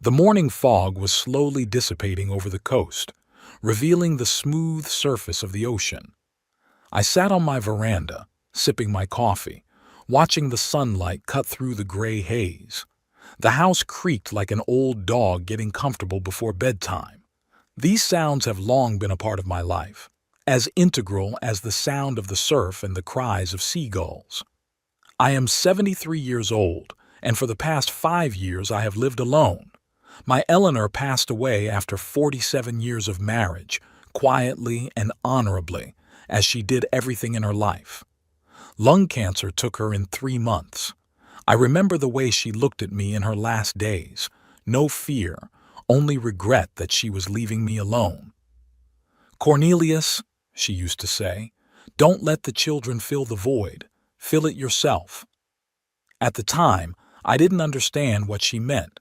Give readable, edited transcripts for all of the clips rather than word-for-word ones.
The morning fog was slowly dissipating over the coast, revealing the smooth surface of the ocean. I sat on my veranda, sipping my coffee, watching the sunlight cut through the gray haze. The house creaked like an old dog getting comfortable before bedtime. These sounds have long been a part of my life, as integral as the sound of the surf and the cries of seagulls. I am 73 years old, and for the past 5 years I have lived alone. My Eleanor passed away after 47 years of marriage, quietly and honorably, as she did everything in her life. Lung cancer took her in 3 months. I remember the way she looked at me in her last days. No fear, only regret that she was leaving me alone. "Cornelius," she used to say, "don't let the children fill the void. Fill it yourself." At the time, I didn't understand what she meant.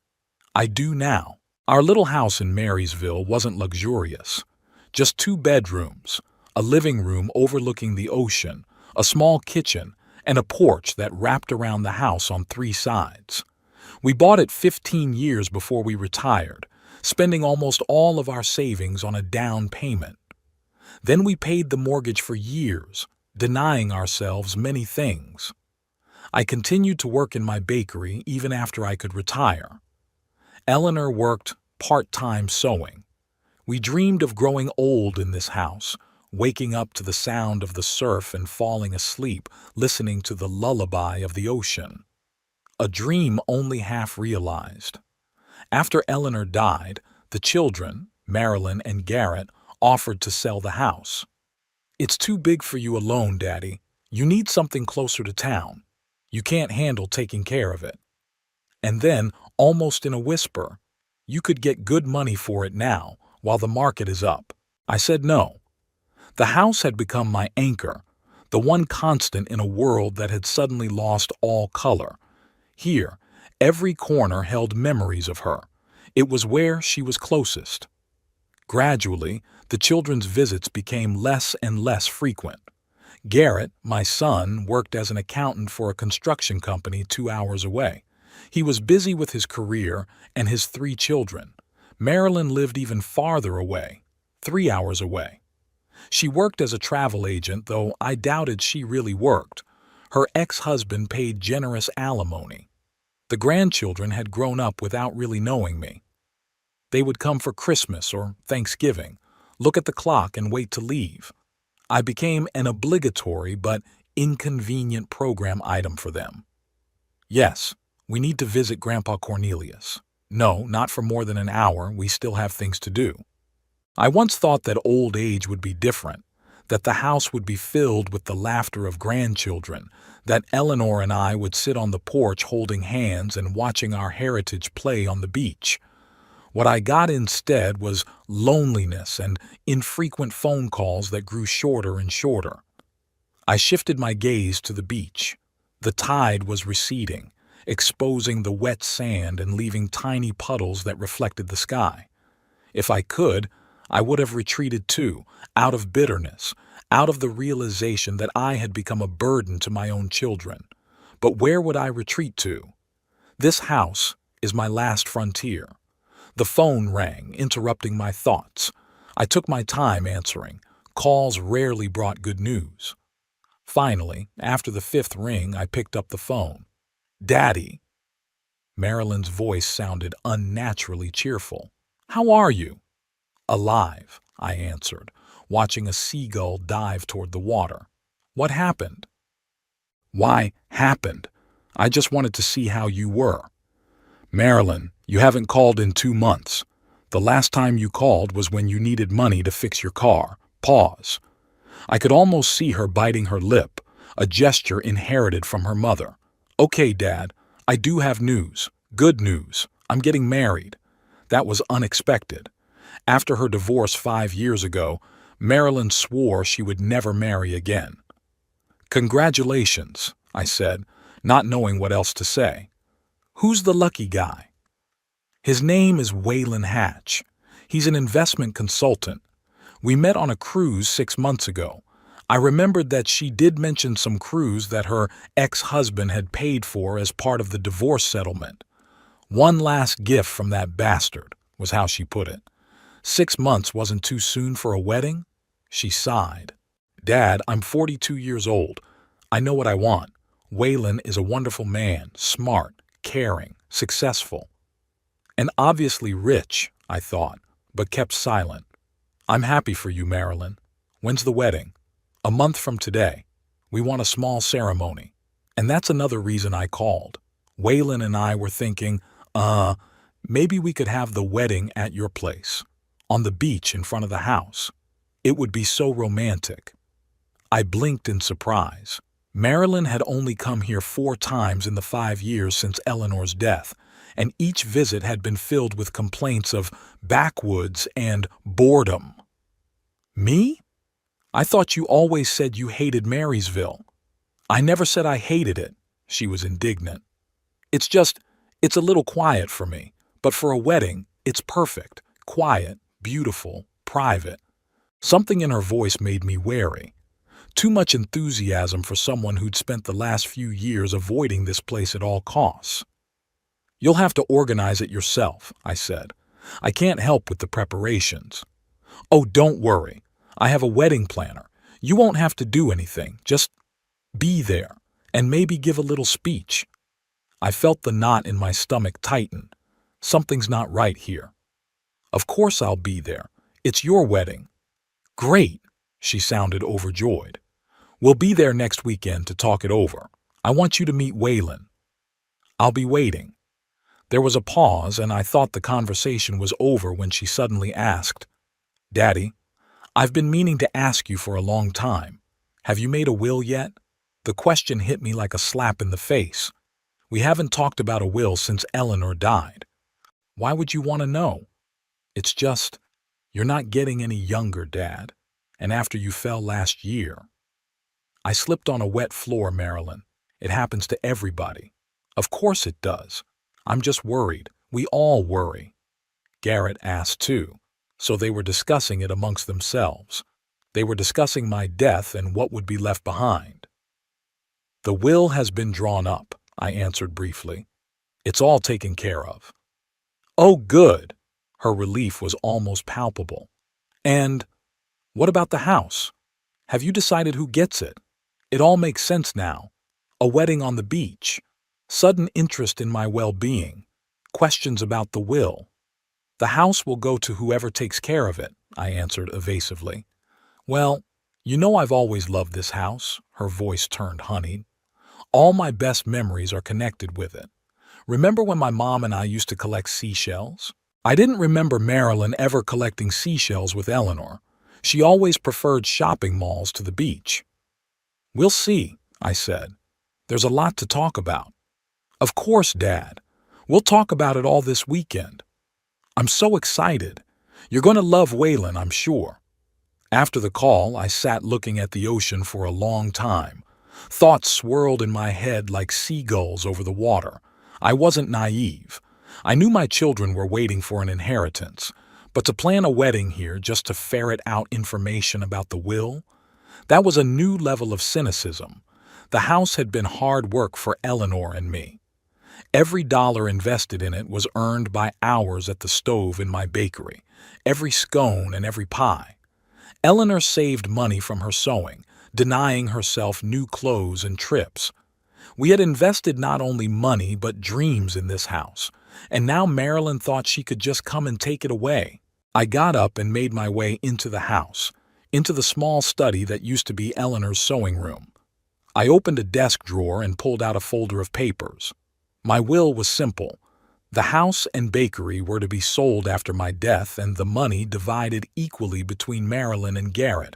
I do now. Our little house in Marysville wasn't luxurious. Just 2 bedrooms, a living room overlooking the ocean, a small kitchen, and a porch that wrapped around the house on 3 sides. We bought it 15 years before we retired, spending almost all of our savings on a down payment. Then we paid the mortgage for years, denying ourselves many things. I continued to work in my bakery even after I could retire. Eleanor worked part-time sewing. We dreamed of growing old in this house, waking up to the sound of the surf and falling asleep listening to the lullaby of the ocean. A dream only half realized. After Eleanor died, the children, Marilyn and Garrett, offered to sell the house. "It's too big for you alone, Daddy. You need something closer to town. You can't handle taking care of it." And then, almost in a whisper, "You could get good money for it now, while the market is up." I said no. The house had become my anchor, the one constant in a world that had suddenly lost all color. Here, every corner held memories of her. It was where she was closest. Gradually, the children's visits became less and less frequent. Garrett, my son, worked as an accountant for a construction company 2 hours away. He was busy with his career and his 3 children. Marilyn lived even farther away, 3 hours away. She worked as a travel agent, though I doubted she really worked. Her ex-husband paid generous alimony. The grandchildren had grown up without really knowing me. They would come for Christmas or Thanksgiving, look at the clock and wait to leave. I became an obligatory but inconvenient program item for them. "Yes, we need to visit Grandpa Cornelius." "No, not for more than an hour. We still have things to do." I once thought that old age would be different, that the house would be filled with the laughter of grandchildren, that Eleanor and I would sit on the porch holding hands and watching our heritage play on the beach. What I got instead was loneliness and infrequent phone calls that grew shorter and shorter. I shifted my gaze to the beach. The tide was receding, exposing the wet sand and leaving tiny puddles that reflected the sky. If I could, I would have retreated too, out of bitterness, out of the realization that I had become a burden to my own children. But where would I retreat to? This house is my last frontier. The phone rang, interrupting my thoughts. I took my time answering. Calls rarely brought good news. Finally, after the 5th ring, I picked up the phone. "Daddy." Marilyn's voice sounded unnaturally cheerful. "How are you?" "Alive," I answered, watching a seagull dive toward the water. "What happened?" "Why, happened? I just wanted to see how you were." "Marilyn, you haven't called in 2 months. The last time you called was when you needed money to fix your car." Pause. I could almost see her biting her lip, a gesture inherited from her mother. "Okay, Dad, I do have news. Good news. I'm getting married." That was unexpected. After her divorce 5 years ago, Marilyn swore she would never marry again. "Congratulations," I said, not knowing what else to say. "Who's the lucky guy?" "His name is Waylon Hatch. He's an investment consultant. We met on a cruise 6 months ago. I remembered that she did mention some cruise that her ex-husband had paid for as part of the divorce settlement. One last gift from that bastard, was how she put it. 6 months wasn't too soon for a wedding? She sighed. Dad, I'm 42 years old. I know what I want. Waylon is a wonderful man, smart, caring, successful. And obviously rich, I thought, but kept silent. I'm happy for you, Marilyn. When's the wedding? A month from today. We want a small ceremony. And that's another reason I called. Waylon and I were thinking, maybe we could have the wedding at your place, on the beach in front of the house. It would be so romantic. I blinked in surprise. Marilyn had only come here 4 times in the 5 years since Eleanor's death, and each visit had been filled with complaints of backwoods and boredom. Me? I thought you always said you hated Marysville. I never said I hated it, she was indignant. It's a little quiet for me, but for a wedding, it's perfect, quiet, beautiful, private. Something in her voice made me wary. Too much enthusiasm for someone who'd spent the last few years avoiding this place at all costs. You'll have to organize it yourself, I said. I can't help with the preparations. Oh, don't worry. I have a wedding planner. You won't have to do anything. Just be there and maybe give a little speech. I felt the knot in my stomach tighten. Something's not right here. Of course I'll be there. It's your wedding. Great, she sounded overjoyed. We'll be there next weekend to talk it over. I want you to meet Waylon. I'll be waiting. There was a pause, and I thought the conversation was over when she suddenly asked, Daddy, I've been meaning to ask you for a long time. Have you made a will yet? The question hit me like a slap in the face. We haven't talked about a will since Eleanor died. Why would you want to know? It's just, you're not getting any younger, Dad. And after you fell last year. I slipped on a wet floor, Marilyn. It happens to everybody. Of course it does. I'm just worried. We all worry. Garrett asked too. So they were discussing it amongst themselves. They were discussing my death and what would be left behind. The will has been drawn up, I answered briefly. It's all taken care of. Oh, good. Her relief was almost palpable. And what about the house? Have you decided who gets it? It all makes sense now. A wedding on the beach. Sudden interest in my well-being. Questions about the will. The house will go to whoever takes care of it, I answered evasively. Well, you know I've always loved this house. Her voice turned honeyed. All my best memories are connected with it. Remember when my mom and I used to collect seashells? I didn't remember Marilyn ever collecting seashells with Eleanor. She always preferred shopping malls to the beach. We'll see, I said. There's a lot to talk about. Of course, Dad. We'll talk about it all this weekend. I'm so excited. You're going to love Waylon, I'm sure. After the call, I sat looking at the ocean for a long time. Thoughts swirled in my head like seagulls over the water. I wasn't naive. I knew my children were waiting for an inheritance, but to plan a wedding here just to ferret out information about the will? That was a new level of cynicism. The house had been hard work for Eleanor and me. Every dollar invested in it was earned by hours at the stove in my bakery, every scone and every pie. Eleanor saved money from her sewing, denying herself new clothes and trips. We had invested not only money but dreams in this house, and now Marilyn thought she could just come and take it away. I got up and made my way into the house, into the small study that used to be Eleanor's sewing room. I opened a desk drawer and pulled out a folder of papers. My will was simple. The house and bakery were to be sold after my death and the money divided equally between Marilyn and Garrett.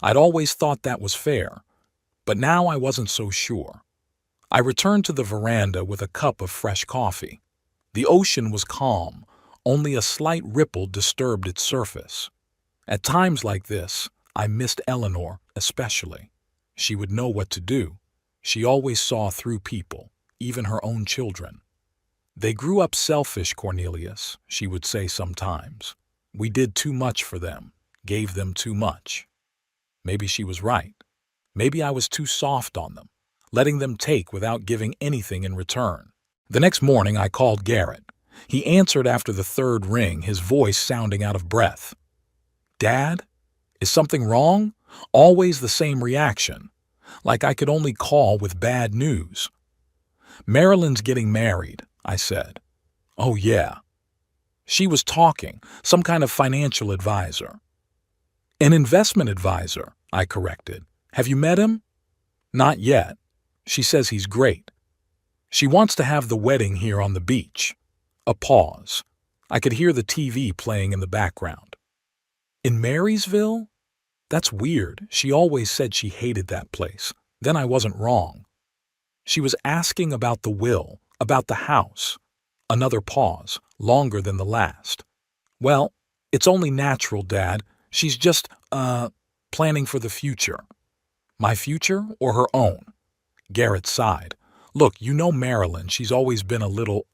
I'd always thought that was fair, but now I wasn't so sure. I returned to the veranda with a cup of fresh coffee. The ocean was calm, only a slight ripple disturbed its surface. At times like this, I missed Eleanor especially. She would know what to do. She always saw through people, even her own children. They grew up selfish, Cornelius, she would say sometimes. We did too much for them, gave them too much. Maybe she was right. Maybe I was too soft on them, letting them take without giving anything in return. The next morning I called Garrett. He answered after the third ring, his voice sounding out of breath. "Dad? Is something wrong?" Always the same reaction, like I could only call with bad news. "Marilyn's getting married," I said. "Oh, yeah." She was talking, some kind of financial advisor. "An investment advisor," I corrected. "Have you met him?" "Not yet. She says he's great. She wants to have the wedding here on the beach." A pause. I could hear the TV playing in the background. "In Marysville? That's weird. She always said she hated that place. Then I wasn't wrong." She was asking about the will, about the house. Another pause, longer than the last. "Well, it's only natural, Dad. She's just, planning for the future." "My future or her own?" Garrett sighed. "Look, you know Marilyn. She's always been a little,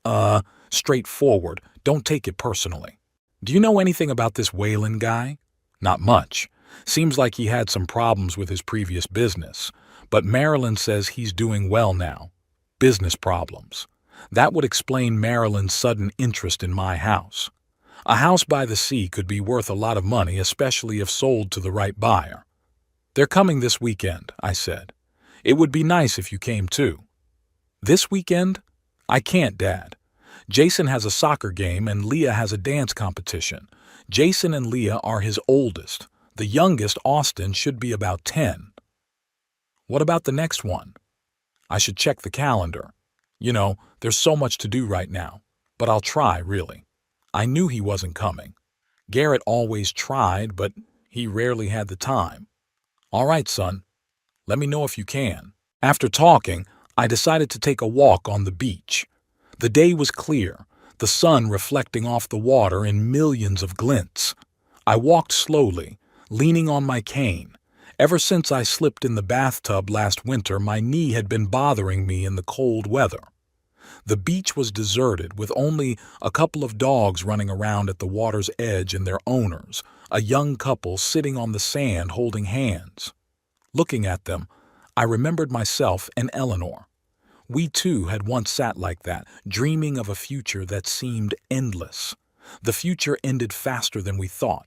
straightforward. Don't take it personally." "Do you know anything about this Whalen guy?" "Not much. Seems like he had some problems with his previous business. But Marilyn says he's doing well now. Business problems. That would explain Marilyn's sudden interest in my house. A house by the sea could be worth a lot of money, especially if sold to the right buyer." "They're coming this weekend," I said. "It would be nice if you came too." "This weekend? I can't, Dad. Jason has a soccer game and Leah has a dance competition. Jason and Leah are his oldest. The youngest, Austin, should be about 10. "What about the next one?" "I should check the calendar. You know, there's so much to do right now. But I'll try, really." I knew he wasn't coming. Garrett always tried, but he rarely had the time. "All right, son. Let me know if you can." After talking, I decided to take a walk on the beach. The day was clear, the sun reflecting off the water in millions of glints. I walked slowly, leaning on my cane. Ever since I slipped in the bathtub last winter, my knee had been bothering me in the cold weather. The beach was deserted, with only a couple of dogs running around at the water's edge and their owners, a young couple sitting on the sand holding hands. Looking at them, I remembered myself and Eleanor. We too had once sat like that, dreaming of a future that seemed endless. The future ended faster than we thought.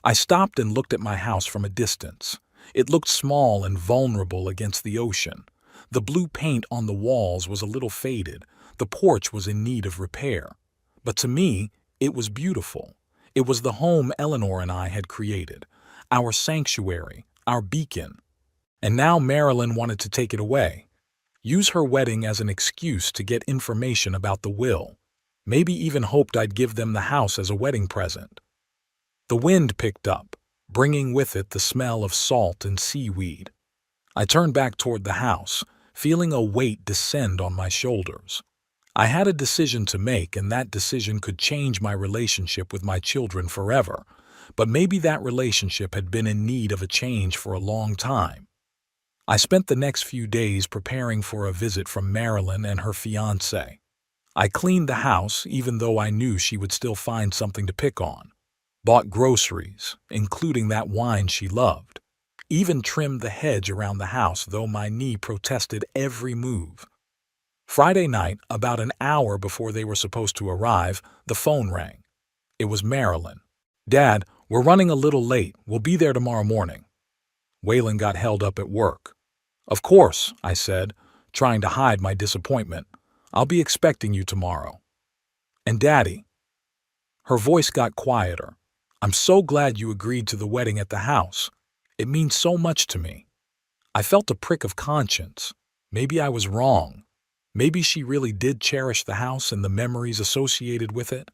I stopped and looked at my house from a distance. It looked small and vulnerable against the ocean. The blue paint on the walls was a little faded. The porch was in need of repair. But to me, it was beautiful. It was the home Eleanor and I had created, our sanctuary, our beacon. And now Marilyn wanted to take it away. Use her wedding as an excuse to get information about the will. Maybe even hoped I'd give them the house as a wedding present. The wind picked up, bringing with it the smell of salt and seaweed. I turned back toward the house, feeling a weight descend on my shoulders. I had a decision to make, and that decision could change my relationship with my children forever. But maybe that relationship had been in need of a change for a long time. I spent the next few days preparing for a visit from Marilyn and her fiancé. I cleaned the house, even though I knew she would still find something to pick on. Bought groceries, including that wine she loved. Even trimmed the hedge around the house, though my knee protested every move. Friday night, about an hour before they were supposed to arrive, the phone rang. It was Marilyn. "Dad, we're running a little late. We'll be there tomorrow morning." Whalen got held up at work. "Of course," I said, trying to hide my disappointment. "I'll be expecting you tomorrow." "And Daddy?" Her voice got quieter. "I'm so glad you agreed to the wedding at the house. It means so much to me." I felt a prick of conscience. Maybe I was wrong. Maybe she really did cherish the house and the memories associated with it.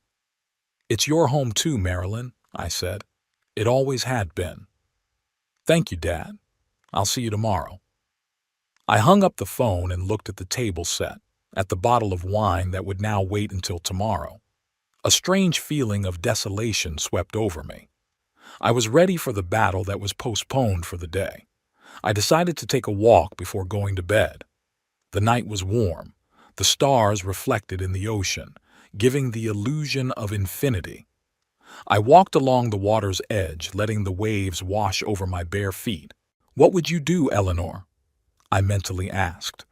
"It's your home too, Marilyn," I said. "It always had been." "Thank you, Dad. I'll see you tomorrow." I hung up the phone and looked at the table set, at the bottle of wine that would now wait until tomorrow. A strange feeling of desolation swept over me. I was ready for the battle that was postponed for the day. I decided to take a walk before going to bed. The night was warm, the stars reflected in the ocean, giving the illusion of infinity. I walked along the water's edge, letting the waves wash over my bare feet. "What would you do, Eleanor?" I mentally asked.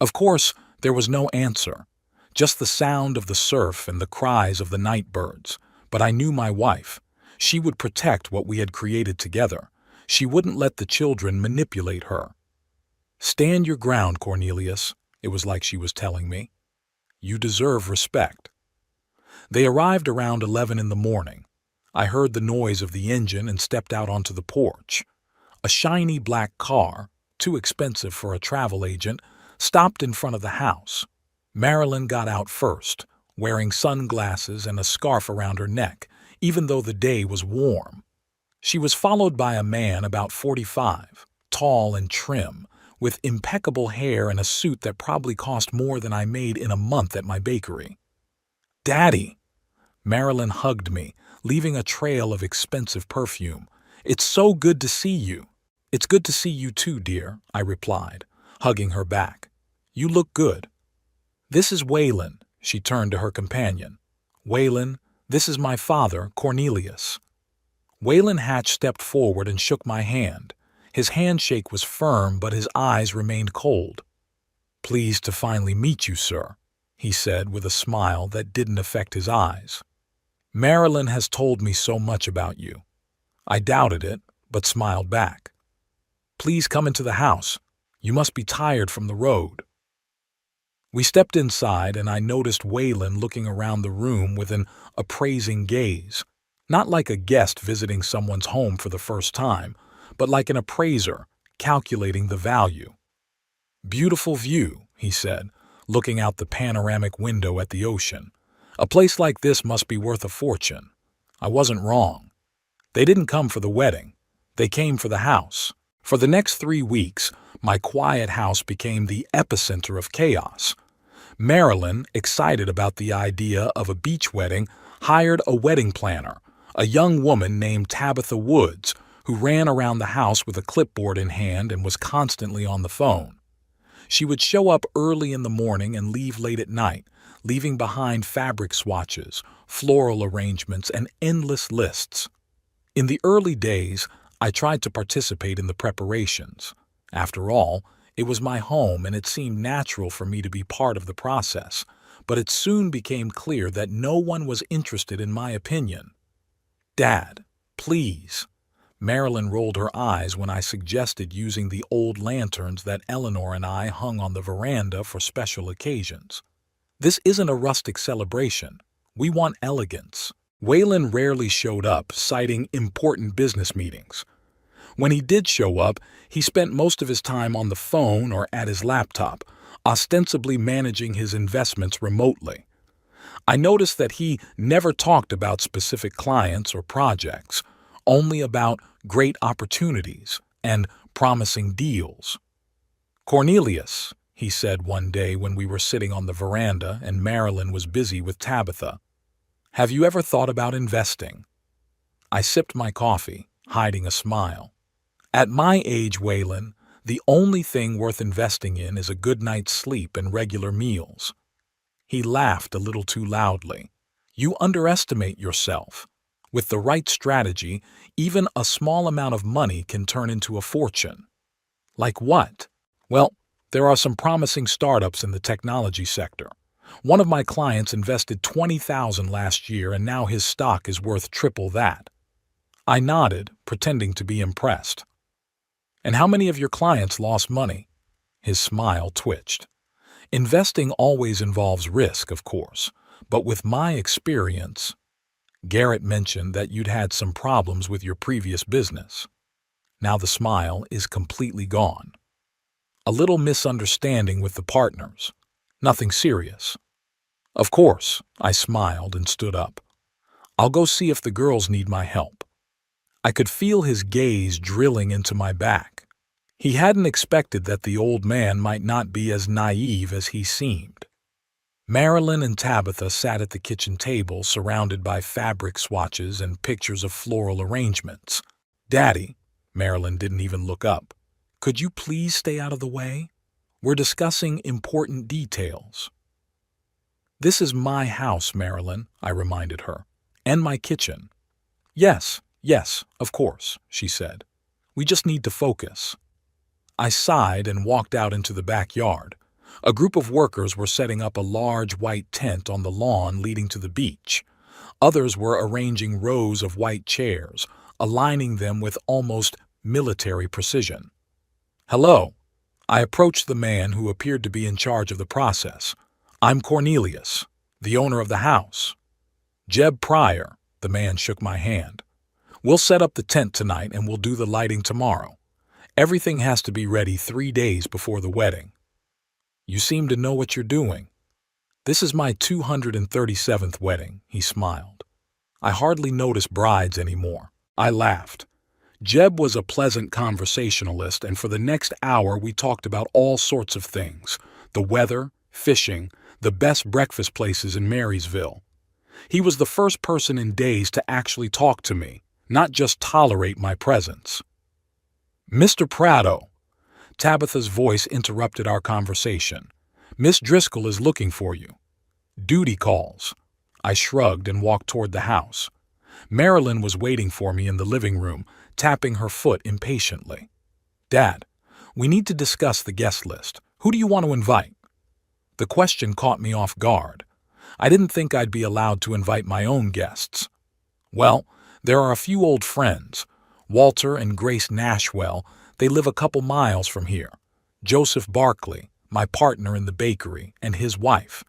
Of course, there was no answer. just the sound of the surf and the cries of the night birds. But I knew my wife. She would protect what we had created together. She wouldn't let the children manipulate her. "Stand your ground, Cornelius," it was like she was telling me. "You deserve respect." They arrived around 11 in the morning. I heard the noise of the engine and stepped out onto the porch. A shiny black car, too expensive for a travel agent, stopped in front of the house. Marilyn got out first, wearing sunglasses and a scarf around her neck, even though the day was warm. She was followed by a man about 45, tall and trim, with impeccable hair and a suit that probably cost more than I made in a month at my bakery. "Daddy!" Marilyn hugged me, leaving a trail of expensive perfume. "It's so good to see you." "It's good to see you too, dear," I replied, hugging her back. "You look good." "This is Waylon," she turned to her companion. "Waylon, this is my father, Cornelius." Waylon Hatch stepped forward and shook my hand. His handshake was firm, but his eyes remained cold. "Pleased to finally meet you, sir," he said with a smile that didn't affect his eyes. "Marilyn has told me so much about you." I doubted it, but smiled back. "Please come into the house. You must be tired from the road." We stepped inside, and I noticed Waylon looking around the room with an appraising gaze, not like a guest visiting someone's home for the first time, but like an appraiser calculating the value. "Beautiful view," he said, looking out the panoramic window at the ocean. "A place like this must be worth a fortune." I wasn't wrong. They didn't come for the wedding. They came for the house. For the next 3 weeks, my quiet house became the epicenter of chaos. Marilyn, excited about the idea of a beach wedding, hired a wedding planner, a young woman named Tabitha Woods, who ran around the house with a clipboard in hand and was constantly on the phone. She would show up early in the morning and leave late at night, leaving behind fabric swatches, floral arrangements, and endless lists. In the early days, I tried to participate in the preparations. After all, it was my home and it seemed natural for me to be part of the process, but it soon became clear that no one was interested in my opinion. "Dad, please." Marilyn rolled her eyes when I suggested using the old lanterns that Eleanor and I hung on the veranda for special occasions. "This isn't a rustic celebration. We want elegance." Waylon rarely showed up, citing important business meetings. When he did show up, he spent most of his time on the phone or at his laptop, ostensibly managing his investments remotely. I noticed that he never talked about specific clients or projects, only about great opportunities and promising deals. "Cornelius," he said one day when we were sitting on the veranda and Marilyn was busy with Tabitha, "have you ever thought about investing?" I sipped my coffee, hiding a smile. "At my age, Waylon, the only thing worth investing in is a good night's sleep and regular meals." He laughed a little too loudly. "You underestimate yourself. With the right strategy, even a small amount of money can turn into a fortune." "Like what?" "Well, there are some promising startups in the technology sector. One of my clients invested $20,000 last year and now his stock is worth triple that." I nodded, pretending to be impressed. "And how many of your clients lost money?" His smile twitched. "Investing always involves risk, of course, but with my experience—" "Garrett mentioned that you'd had some problems with your previous business." Now the smile is completely gone. "A little misunderstanding with the partners. Nothing serious." "Of course," I smiled and stood up. "I'll go see if the girls need my help." I could feel his gaze drilling into my back. He hadn't expected that the old man might not be as naive as he seemed. Marilyn and Tabitha sat at the kitchen table surrounded by fabric swatches and pictures of floral arrangements. "Daddy," Marilyn didn't even look up, "could you please stay out of the way? We're discussing important details." "This is my house, Marilyn," I reminded her, "and my kitchen." Yes, of course," she said. "We just need to focus." I sighed and walked out into the backyard. A group of workers were setting up a large white tent on the lawn leading to the beach. Others were arranging rows of white chairs, aligning them with almost military precision. "Hello." I approached the man who appeared to be in charge of the process. "I'm Cornelius, the owner of the house." "Jeb Pryor." The man shook my hand. "We'll set up the tent tonight and we'll do the lighting tomorrow. Everything has to be ready 3 days before the wedding." "You seem to know what you're doing." "This is my 237th wedding," he smiled. "I hardly notice brides anymore." I laughed. Jeb was a pleasant conversationalist, and for the next hour we talked about all sorts of things: the weather, fishing, the best breakfast places in Marysville. He was the first person in days to actually talk to me, not just tolerate my presence. "Mr. Prado." Tabitha's voice interrupted our conversation. "Miss Driscoll is looking for you." "Duty calls." I shrugged and walked toward the house. Marilyn was waiting for me in the living room, tapping her foot impatiently. "Dad, we need to discuss the guest list. Who do you want to invite?" The question caught me off guard. I didn't think I'd be allowed to invite my own guests. "Well, there are a few old friends. Walter and Grace Nashwell, they live a couple miles from here. Joseph Barkley, my partner in the bakery, and his wife.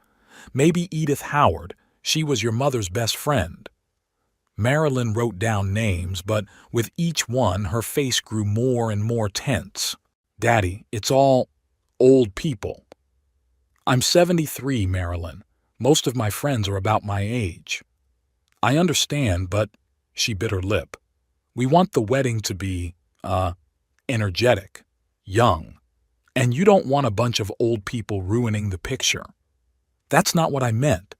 Maybe Edith Howard, she was your mother's best friend." Marilyn wrote down names, but with each one her face grew more and more tense. "Daddy, it's all old people." "I'm 73, Marilyn. Most of my friends are about my age." "I understand, but," she bit her lip, "we want the wedding to be, energetic, young. And you don't want a bunch of old people ruining the picture." "That's not what I meant."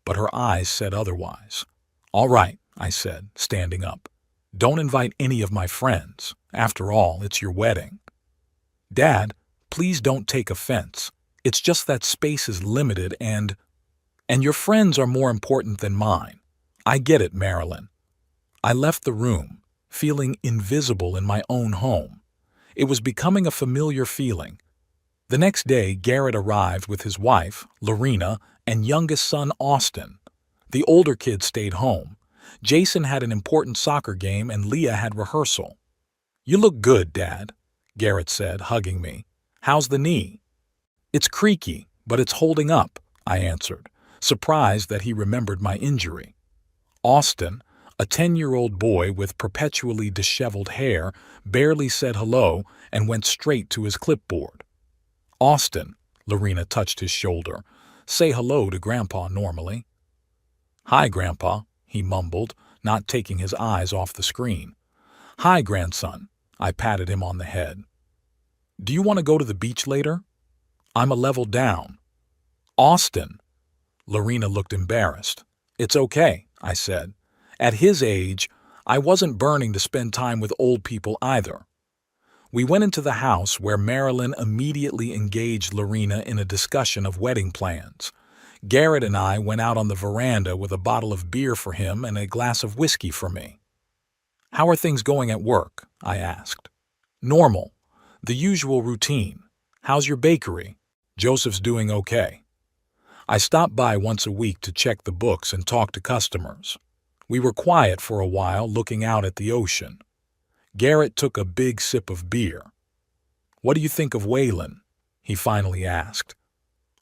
But her eyes said otherwise. "All right," I said, standing up. "Don't invite any of my friends. After all, it's your wedding." "Dad, please don't take offense. It's just that space is limited and your friends are more important than mine. I get it, Marilyn." I left the room, feeling invisible in my own home. It was becoming a familiar feeling. The next day, Garrett arrived with his wife, Lorena, and youngest son, Austin. The older kids stayed home. Jason had an important soccer game and Leah had rehearsal. "You look good, Dad," Garrett said, hugging me. "How's the knee?" "It's creaky, but it's holding up," I answered, surprised that he remembered my injury. Austin, a 10-year-old boy with perpetually disheveled hair, barely said hello and went straight to his clipboard. "Austin," Lorena touched his shoulder, "say hello to Grandpa normally." "Hi, Grandpa," he mumbled, not taking his eyes off the screen. "Hi, grandson." I patted him on the head. "Do you want to go to the beach later? I'm a level down." "Austin." Lorena looked embarrassed. "It's okay," I said. At his age, I wasn't burning to spend time with old people either. We went into the house where Marilyn immediately engaged Lorena in a discussion of wedding plans. Garrett and I went out on the veranda with a bottle of beer for him and a glass of whiskey for me. "How are things going at work?" I asked. "Normal. The usual routine. How's your bakery?" "Joseph's doing okay." I stopped by once a week to check the books and talk to customers. We were quiet for a while, looking out at the ocean. Garrett took a big sip of beer. "What do you think of Waylon?" he finally asked.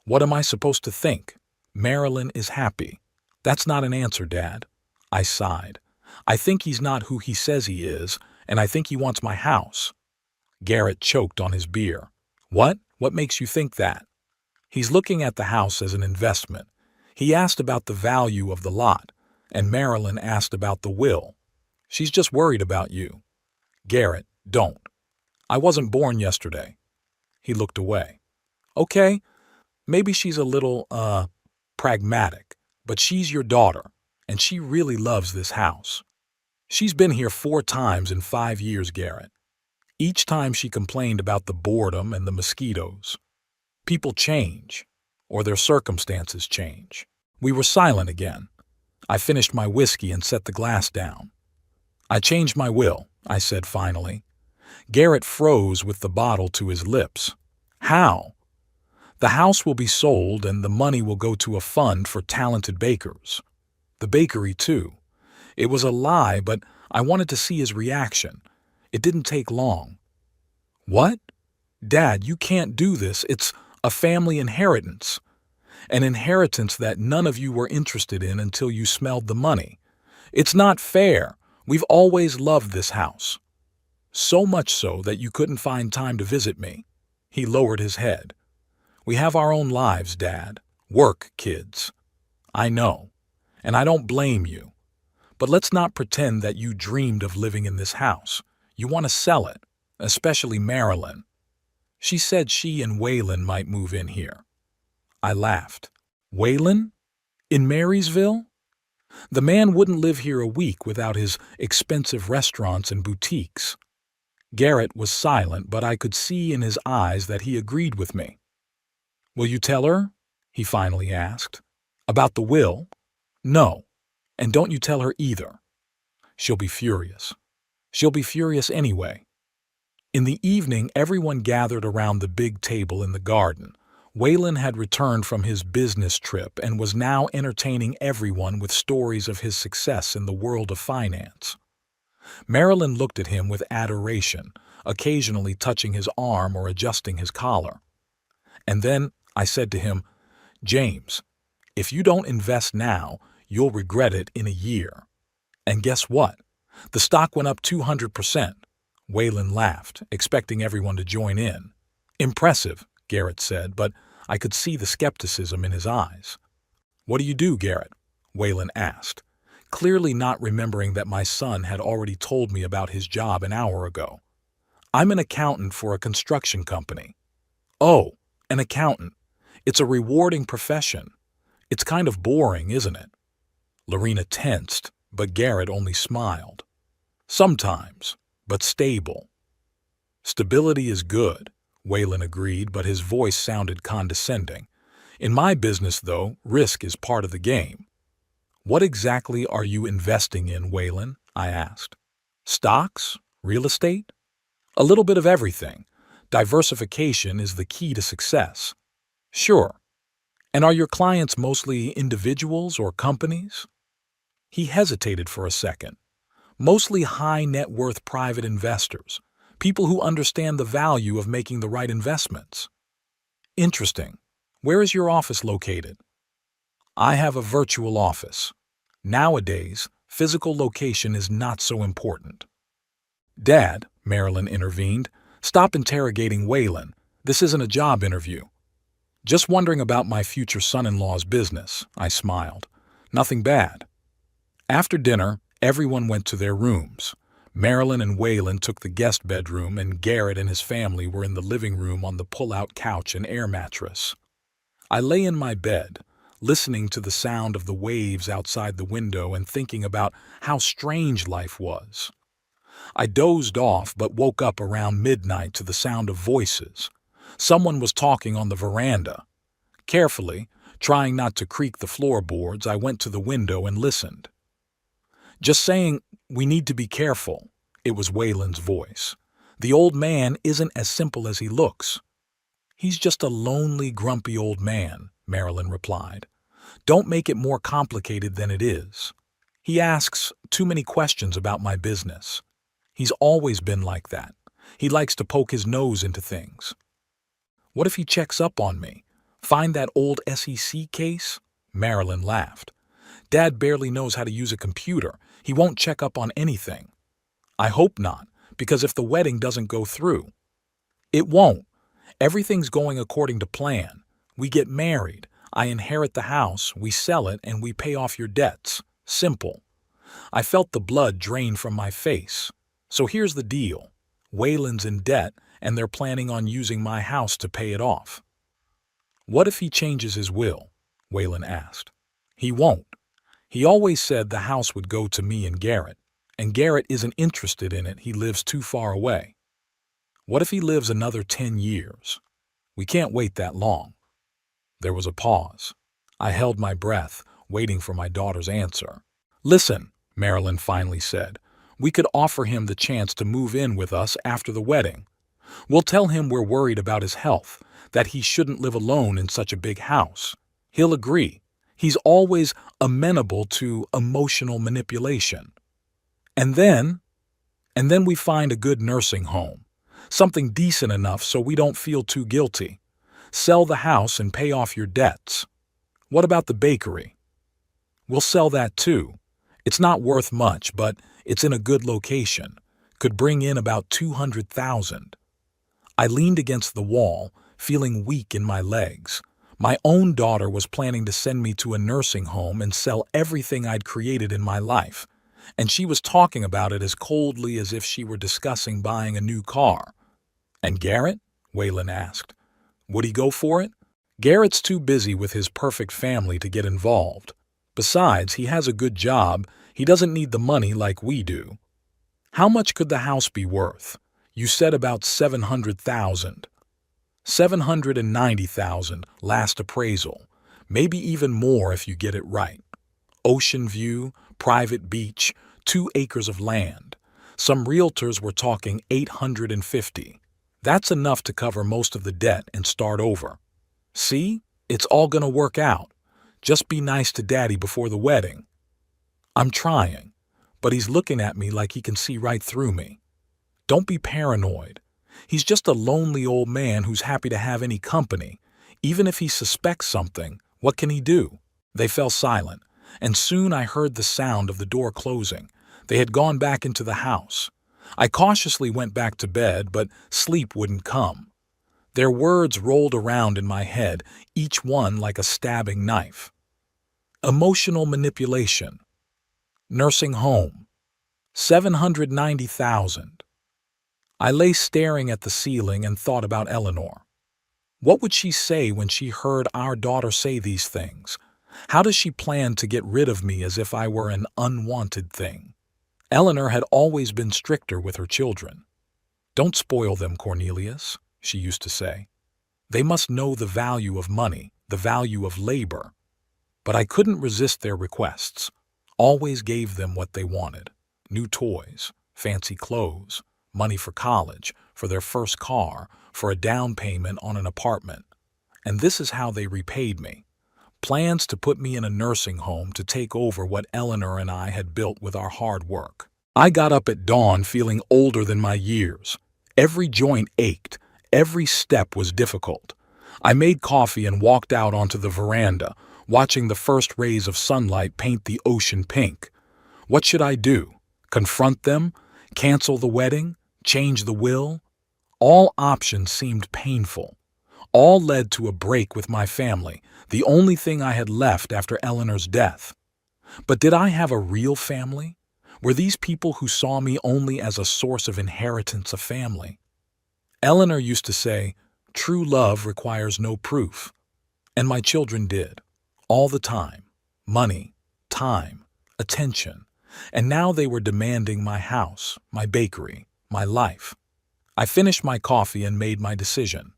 "What am I supposed to think? Marilyn is happy." "That's not an answer, Dad." I sighed. "I think he's not who he says he is, and I think he wants my house." Garrett choked on his beer. "What? What makes you think that?" "He's looking at the house as an investment. He asked about the value of the lot, and Marilyn asked about the will. She's just worried about you." "Garrett, don't. I wasn't born yesterday." He looked away. "Okay, maybe she's a little, pragmatic, but she's your daughter, and she really loves this house. She's been here 4 times in 5 years, Garrett. Each time she complained about the boredom and the mosquitoes. People change, or their circumstances change." We were silent again. I finished my whiskey and set the glass down. "I changed my will," I said finally. Garrett froze with the bottle to his lips. "How?" The house will be sold and the money will go to a fund for talented bakers. The bakery, too. It was a lie, but I wanted to see his reaction. It didn't take long. What? Dad, you can't do this. It's a family inheritance. An inheritance that none of you were interested in until you smelled the money. It's not fair. We've always loved this house. So much so that you couldn't find time to visit me. He lowered his head. We have our own lives, Dad. Work, kids. I know. And I don't blame you. But let's not pretend that you dreamed of living in this house. You want to sell it, especially Marilyn. She said she and Waylon might move in here. I laughed. Waylon? In Marysville? The man wouldn't live here a week without his expensive restaurants and boutiques. Garrett was silent, but I could see in his eyes that he agreed with me. Will you tell her? He finally asked. About the will? No. And don't you tell her either. She'll be furious. She'll be furious anyway. In the evening, everyone gathered around the big table in the garden. Waylon had returned from his business trip and was now entertaining everyone with stories of his success in the world of finance. Marilyn looked at him with adoration, occasionally touching his arm or adjusting his collar. And then I said to him, James, if you don't invest now, you'll regret it in a year. And guess what? The stock went up 200%. Waylon laughed, expecting everyone to join in. Impressive, Garrett said, but I could see the skepticism in his eyes. What do you do, Garrett? Waylon asked, clearly not remembering that my son had already told me about his job an hour ago. I'm an accountant for a construction company. Oh, an accountant. It's a rewarding profession. It's kind of boring, isn't it? Lorena tensed, but Garrett only smiled. Sometimes, but stable. Stability is good, Waylon agreed, but his voice sounded condescending. In my business, though, risk is part of the game. What exactly are you investing in, Waylon? I asked. Stocks? Real estate? A little bit of everything. Diversification is the key to success. Sure. And are your clients mostly individuals or companies? He hesitated for a second. Mostly high-net-worth private investors, people who understand the value of making the right investments. Interesting. Where is your office located? I have a virtual office. Nowadays, physical location is not so important. Dad, Marilyn intervened, stop interrogating Waylon. This isn't a job interview. Just wondering about my future son-in-law's business, I smiled. Nothing bad. After dinner, everyone went to their rooms. Marilyn and Waylon took the guest bedroom, and Garrett and his family were in the living room on the pull-out couch and air mattress. I lay in my bed, listening to the sound of the waves outside the window and thinking about how strange life was. I dozed off but woke up around midnight to the sound of voices. Someone was talking on the veranda. Carefully, trying not to creak the floorboards, I went to the window and listened. Just saying, we need to be careful, it was Waylon's voice. The old man isn't as simple as he looks. He's just a lonely, grumpy old man, Marilyn replied. Don't make it more complicated than it is. He asks too many questions about my business. He's always been like that. He likes to poke his nose into things. What if he checks up on me? Find that old SEC case? Marilyn laughed. Dad barely knows how to use a computer. He won't check up on anything. I hope not, because if the wedding doesn't go through. It won't. Everything's going according to plan. We get married. I inherit the house, we sell it, and we pay off your debts. Simple. I felt the blood drain from my face. So here's the deal. Waylon's in debt, and they're planning on using my house to pay it off. What if he changes his will? Waylon asked. He won't. He always said the house would go to me and Garrett isn't interested in it. He lives too far away. What if he lives another 10 years? We can't wait that long. There was a pause. I held my breath, waiting for my daughter's answer. Listen, Marilyn finally said, we could offer him the chance to move in with us after the wedding. We'll tell him we're worried about his health, that he shouldn't live alone in such a big house. He'll agree. He's always amenable to emotional manipulation. And then, and then we find a good nursing home, something decent enough so we don't feel too guilty. Sell the house and pay off your debts. What about the bakery? We'll sell that too. It's not worth much, but it's in a good location. Could bring in about 200,000. I leaned against the wall, feeling weak in my legs. My own daughter was planning to send me to a nursing home and sell everything I'd created in my life, and she was talking about it as coldly as if she were discussing buying a new car. And Garrett? Waylon asked. Would he go for it? Garrett's too busy with his perfect family to get involved. Besides, he has a good job. He doesn't need the money like we do. How much could the house be worth? You said about 700,000. 790,000 last appraisal. Maybe even more if you get it right. Ocean view, private beach, 2 acres of land. Some realtors were talking 850. That's enough to cover most of the debt and start over. See? It's all gonna work out. Just be nice to Daddy before the wedding. I'm trying, but he's looking at me like he can see right through me. Don't be paranoid. He's just a lonely old man who's happy to have any company. Even if he suspects something, what can he do? They fell silent, and soon I heard the sound of the door closing. They had gone back into the house. I cautiously went back to bed, but sleep wouldn't come. Their words rolled around in my head, each one like a stabbing knife. Emotional manipulation. Nursing home. 790,000. I lay staring at the ceiling and thought about Eleanor. What would she say when she heard our daughter say these things? How does she plan to get rid of me as if I were an unwanted thing? Eleanor had always been stricter with her children. Don't spoil them, Cornelius, she used to say. They must know the value of money, the value of labor. But I couldn't resist their requests. Always gave them what they wanted. New toys, fancy clothes, money for college, for their first car, for a down payment on an apartment. And this is how they repaid me. Plans to put me in a nursing home to take over what Eleanor and I had built with our hard work. I got up at dawn feeling older than my years. Every joint ached. Every step was difficult. I made coffee and walked out onto the veranda, watching the first rays of sunlight paint the ocean pink. What should I do? Confront them? Cancel the wedding? Change the will? All options seemed painful. All led to a break with my family, the only thing I had left after Eleanor's death. But did I have a real family? Were these people who saw me only as a source of inheritance a family? Eleanor used to say, true love requires no proof. And my children did. All the time. Money, time, attention. And now they were demanding my house, my bakery, my life. I finished my coffee and made my decision.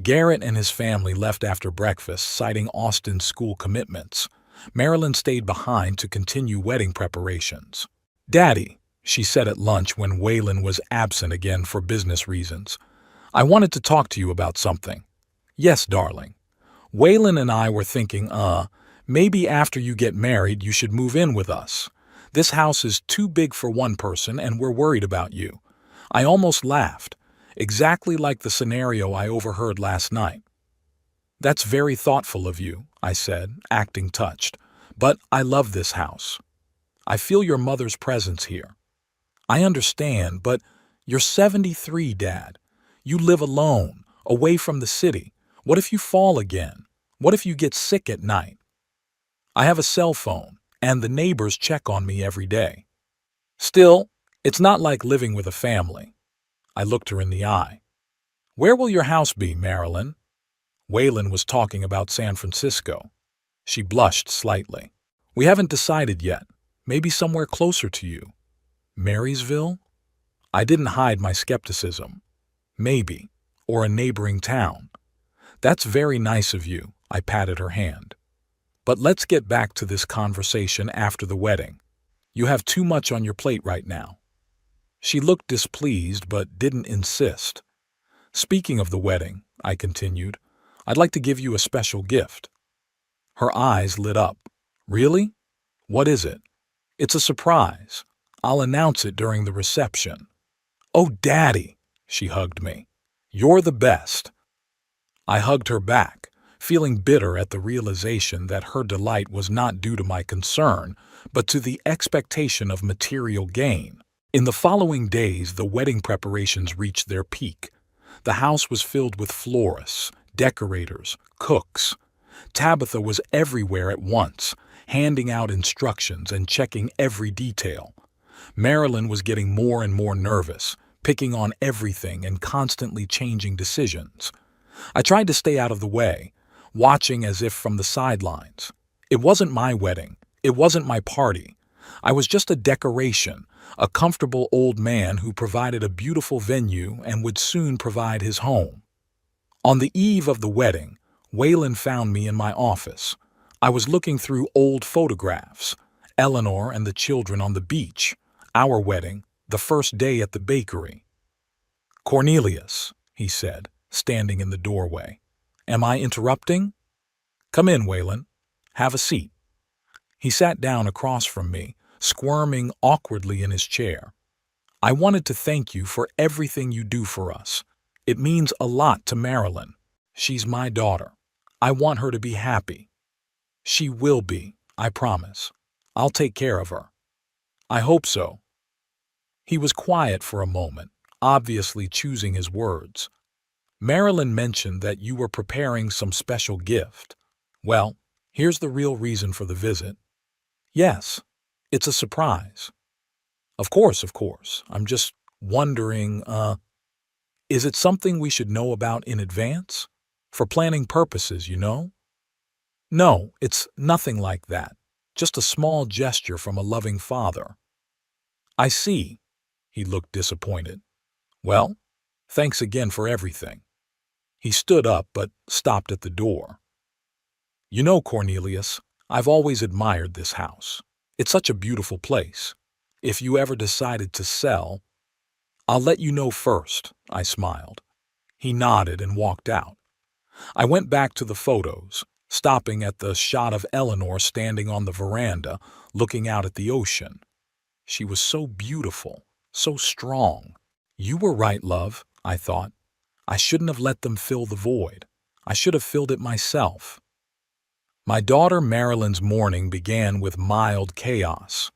Garrett and his family left after breakfast, citing Austin's school commitments. Marilyn stayed behind to continue wedding preparations. Daddy, she said at lunch when Waylon was absent again for business reasons, I wanted to talk to you about something. Yes, darling. Waylon and I were thinking, maybe after you get married you should move in with us. This house is too big for one person and we're worried about you. I almost laughed, exactly like the scenario I overheard last night. That's very thoughtful of you, I said, acting touched, but I love this house. I feel your mother's presence here. I understand, but you're 73, Dad. You live alone, away from the city. What if you fall again? What if you get sick at night? I have a cell phone, and the neighbors check on me every day. Still, it's not like living with a family. I looked her in the eye. Where will your house be, Marilyn? Waylon was talking about San Francisco. She blushed slightly. We haven't decided yet. Maybe somewhere closer to you. Marysville? I didn't hide my skepticism. Maybe, or a neighboring town. That's very nice of you, I patted her hand. But let's get back to this conversation after the wedding. You have too much on your plate right now. She looked displeased but didn't insist. Speaking of the wedding, I continued, I'd like to give you a special gift. Her eyes lit up. Really? What is it? It's a surprise. I'll announce it during the reception. Oh, Daddy, she hugged me. You're the best. I hugged her back, feeling bitter at the realization that her delight was not due to my concern, but to the expectation of material gain. In the following days, the wedding preparations reached their peak. The house was filled with florists, decorators, cooks. Tabitha was everywhere at once, handing out instructions and checking every detail. Marilyn was getting more and more nervous, picking on everything and constantly changing decisions. I tried to stay out of the way, watching as if from the sidelines. It wasn't my wedding. It wasn't my party. I was just a decoration, a comfortable old man who provided a beautiful venue and would soon provide his home. On the eve of the wedding, Waylon found me in my office. I was looking through old photographs, Eleanor and the children on the beach, our wedding, the first day at the bakery. Cornelius, he said, standing in the doorway. Am I interrupting? Come in, Waylon. Have a seat. He sat down across from me, squirming awkwardly in his chair. I wanted to thank you for everything you do for us. It means a lot to Marilyn. She's my daughter. I want her to be happy. She will be, I promise. I'll take care of her. I hope so. He was quiet for a moment, obviously choosing his words. Marilyn mentioned that you were preparing some special gift. Well, here's the real reason for the visit. Yes, it's a surprise. Of course. I'm just wondering, is it something we should know about in advance? For planning purposes, you know? No, it's nothing like that. Just a small gesture from a loving father. I see. He looked disappointed. Well, thanks again for everything. He stood up but stopped at the door. You know, Cornelius, I've always admired this house. It's such a beautiful place. If you ever decided to sell, I'll let you know first, I smiled. He nodded and walked out. I went back to the photos, stopping at the shot of Eleanor standing on the veranda, looking out at the ocean. She was so beautiful, so strong. You were right, love, I thought. I shouldn't have let them fill the void. I should have filled it myself. My daughter Marilyn's morning began with mild chaos.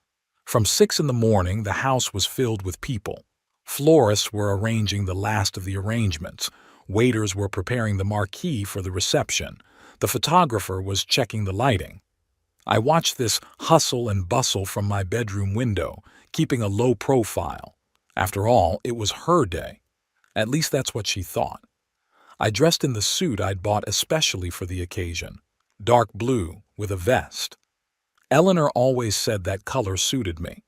From 6 in the morning, the house was filled with people. Florists were arranging the last of the arrangements. Waiters were preparing the marquee for the reception. The photographer was checking the lighting. I watched this hustle and bustle from my bedroom window, keeping a low profile. After all, it was her day. At least that's what she thought. I dressed in the suit I'd bought especially for the occasion, dark blue with a vest. Eleanor always said that color suited me.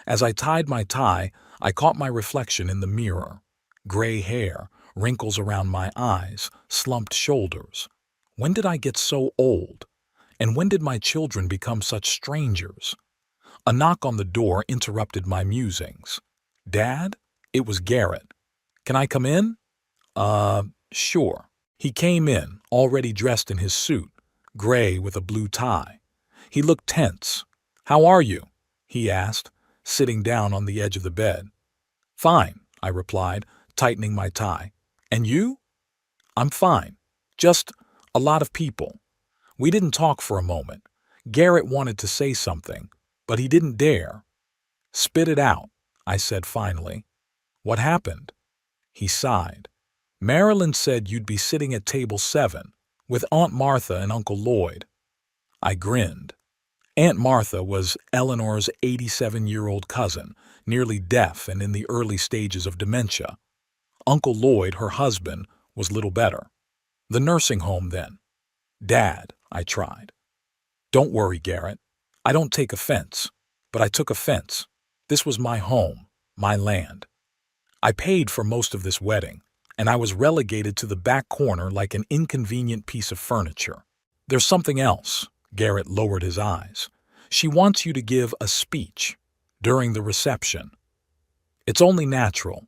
As I tied my tie, I caught my reflection in the mirror. Gray hair, wrinkles around my eyes, slumped shoulders. When did I get so old? And when did my children become such strangers? A knock on the door interrupted my musings. Dad? It was Garrett. Can I come in? Sure. He came in, already dressed in his suit, gray with a blue tie. He looked tense. How are you? He asked, sitting down on the edge of the bed. Fine, I replied, tightening my tie. And you? I'm fine. Just a lot of people. We didn't talk for a moment. Garrett wanted to say something, but he didn't dare. Spit it out, I said finally. What happened? He sighed. Marilyn said you'd be sitting at table 7 with Aunt Martha and Uncle Lloyd. I grinned. Aunt Martha was Eleanor's 87-year-old cousin, nearly deaf and in the early stages of dementia. Uncle Lloyd, her husband, was little better. The nursing home, then. Dad, I tried. Don't worry, Garrett. I don't take offense. But I took offense. This was my home, my land. I paid for most of this wedding, and I was relegated to the back corner like an inconvenient piece of furniture. There's something else. Garrett lowered his eyes. She wants you to give a speech during the reception. It's only natural.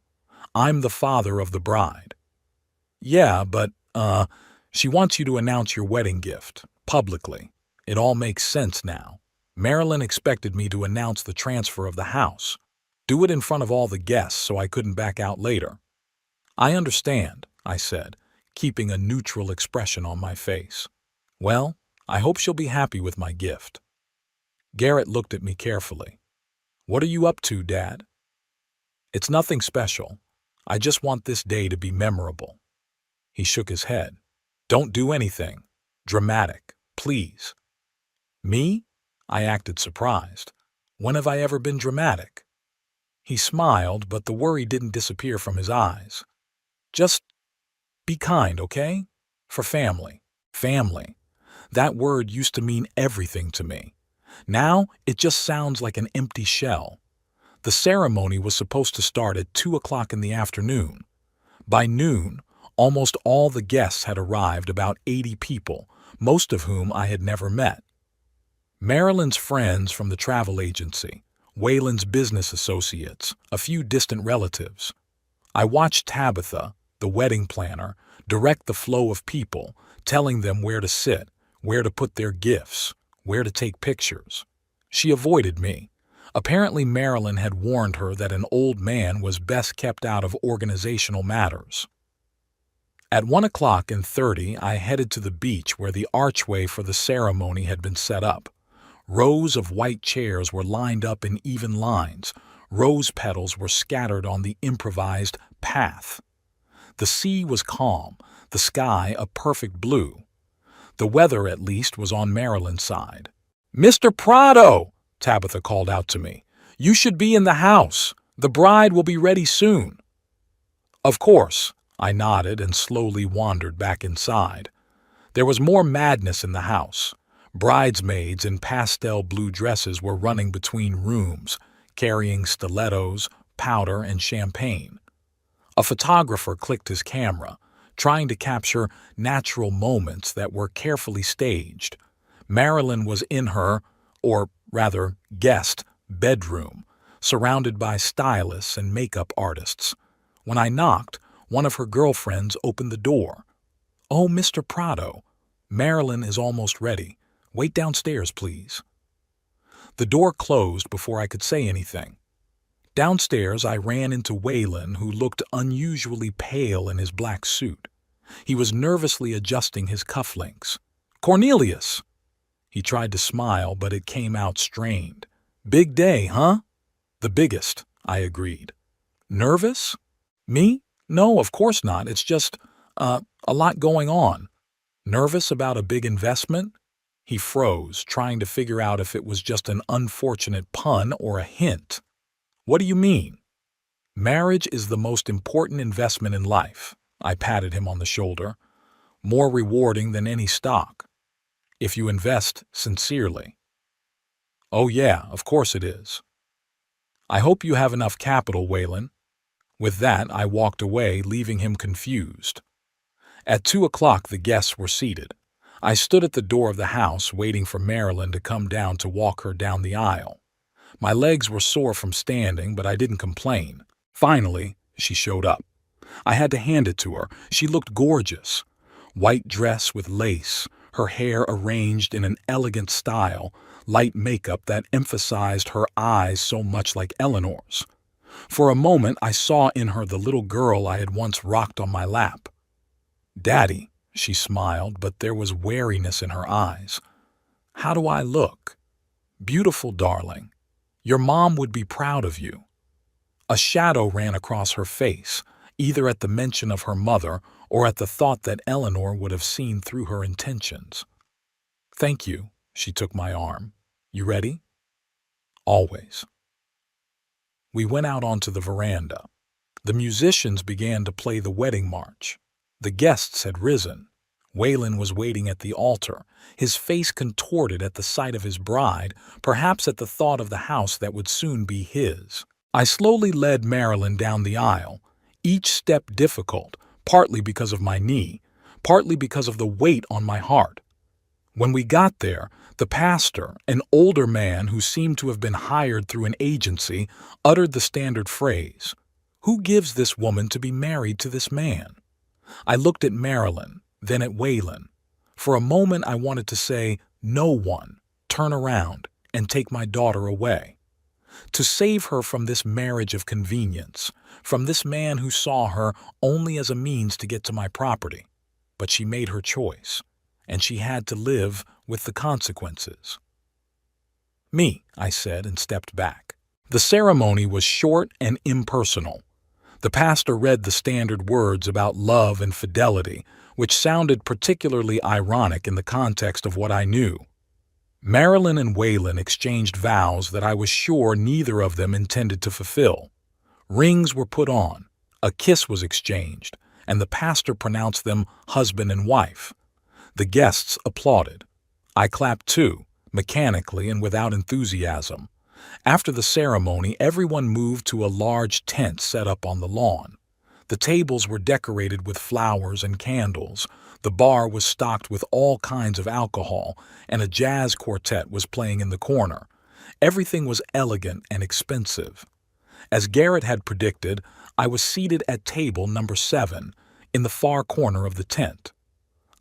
I'm the father of the bride. Yeah, but, she wants you to announce your wedding gift, publicly. It all makes sense now. Marilyn expected me to announce the transfer of the house. Do it in front of all the guests so I couldn't back out later. I understand, I said, keeping a neutral expression on my face. Well, I hope she'll be happy with my gift. Garrett looked at me carefully. What are you up to, Dad? It's nothing special. I just want this day to be memorable. He shook his head. Don't do anything dramatic, please. Me? I acted surprised. When have I ever been dramatic? He smiled, but the worry didn't disappear from his eyes. Just be kind, okay? For family. Family. That word used to mean everything to me. Now it just sounds like an empty shell. The ceremony was supposed to start at 2 o'clock in the afternoon. By noon, almost all the guests had arrived, about 80 people, most of whom I had never met. Marilyn's friends from the travel agency, Waylon's business associates, a few distant relatives. I watched Tabitha, the wedding planner, direct the flow of people, telling them where to sit, where to put their gifts, where to take pictures. She avoided me. Apparently Marilyn had warned her that an old man was best kept out of organizational matters. At 1:30, I headed to the beach where the archway for the ceremony had been set up. Rows of white chairs were lined up in even lines. Rose petals were scattered on the improvised path. The sea was calm, the sky a perfect blue. The weather, at least, was on Marilyn's side. "Mr. Prado!" Tabitha called out to me. "You should be in the house. The bride will be ready soon." Of course, I nodded and slowly wandered back inside. There was more madness in the house. Bridesmaids in pastel blue dresses were running between rooms, carrying stilettos, powder, and champagne. A photographer clicked his camera, trying to capture natural moments that were carefully staged. Marilyn was in her, or rather guest, bedroom, surrounded by stylists and makeup artists. When I knocked, one of her girlfriends opened the door. "Oh, Mr. Prado, Marilyn is almost ready. Wait downstairs, please." The door closed before I could say anything. Downstairs, I ran into Waylon, who looked unusually pale in his black suit. He was nervously adjusting his cufflinks. "Cornelius!" He tried to smile, but it came out strained. "Big day, huh?" "The biggest," I agreed. "Nervous? Me? No, of course not. It's just, a lot going on." "Nervous about a big investment?" He froze, trying to figure out if it was just an unfortunate pun or a hint. "What do you mean?" "Marriage is the most important investment in life." I patted him on the shoulder. "More rewarding than any stock, if you invest sincerely." "Oh yeah, of course it is." "I hope you have enough capital, Waylon." With that, I walked away, leaving him confused. At 2 o'clock, the guests were seated. I stood at the door of the house, waiting for Marilyn to come down to walk her down the aisle. My legs were sore from standing, but I didn't complain. Finally, she showed up. I had to hand it to her. She looked gorgeous. White dress with lace, her hair arranged in an elegant style, light makeup that emphasized her eyes so much like Eleanor's. For a moment, I saw in her the little girl I had once rocked on my lap. "Daddy," she smiled, but there was wariness in her eyes. "How do I look?" "Beautiful, darling. Your mom would be proud of you." A shadow ran across her face, either at the mention of her mother or at the thought that Eleanor would have seen through her intentions. "Thank you," she took my arm. "You ready?" "Always." We went out onto the veranda. The musicians began to play the wedding march. The guests had risen. Waylon was waiting at the altar, his face contorted at the sight of his bride, perhaps at the thought of the house that would soon be his. I slowly led Marilyn down the aisle, each step difficult, partly because of my knee, partly because of the weight on my heart. When we got there, the pastor, an older man who seemed to have been hired through an agency, uttered the standard phrase, "Who gives this woman to be married to this man?" I looked at Marilyn, then at Waylon. For a moment I wanted to say, "No one, turn around and take my daughter away." To save her from this marriage of convenience, from this man who saw her only as a means to get to my property. But she made her choice, and she had to live with the consequences. "Me," I said and stepped back. The ceremony was short and impersonal. The pastor read the standard words about love and fidelity, which sounded particularly ironic in the context of what I knew. Marilyn and Waylon exchanged vows that I was sure neither of them intended to fulfill. Rings were put on, a kiss was exchanged, and the pastor pronounced them husband and wife. The guests applauded. I clapped too, mechanically and without enthusiasm. After the ceremony, everyone moved to a large tent set up on the lawn. The tables were decorated with flowers and candles. The bar was stocked with all kinds of alcohol, and a jazz quartet was playing in the corner. Everything was elegant and expensive. As Garrett had predicted, I was seated at table number 7, in the far corner of the tent.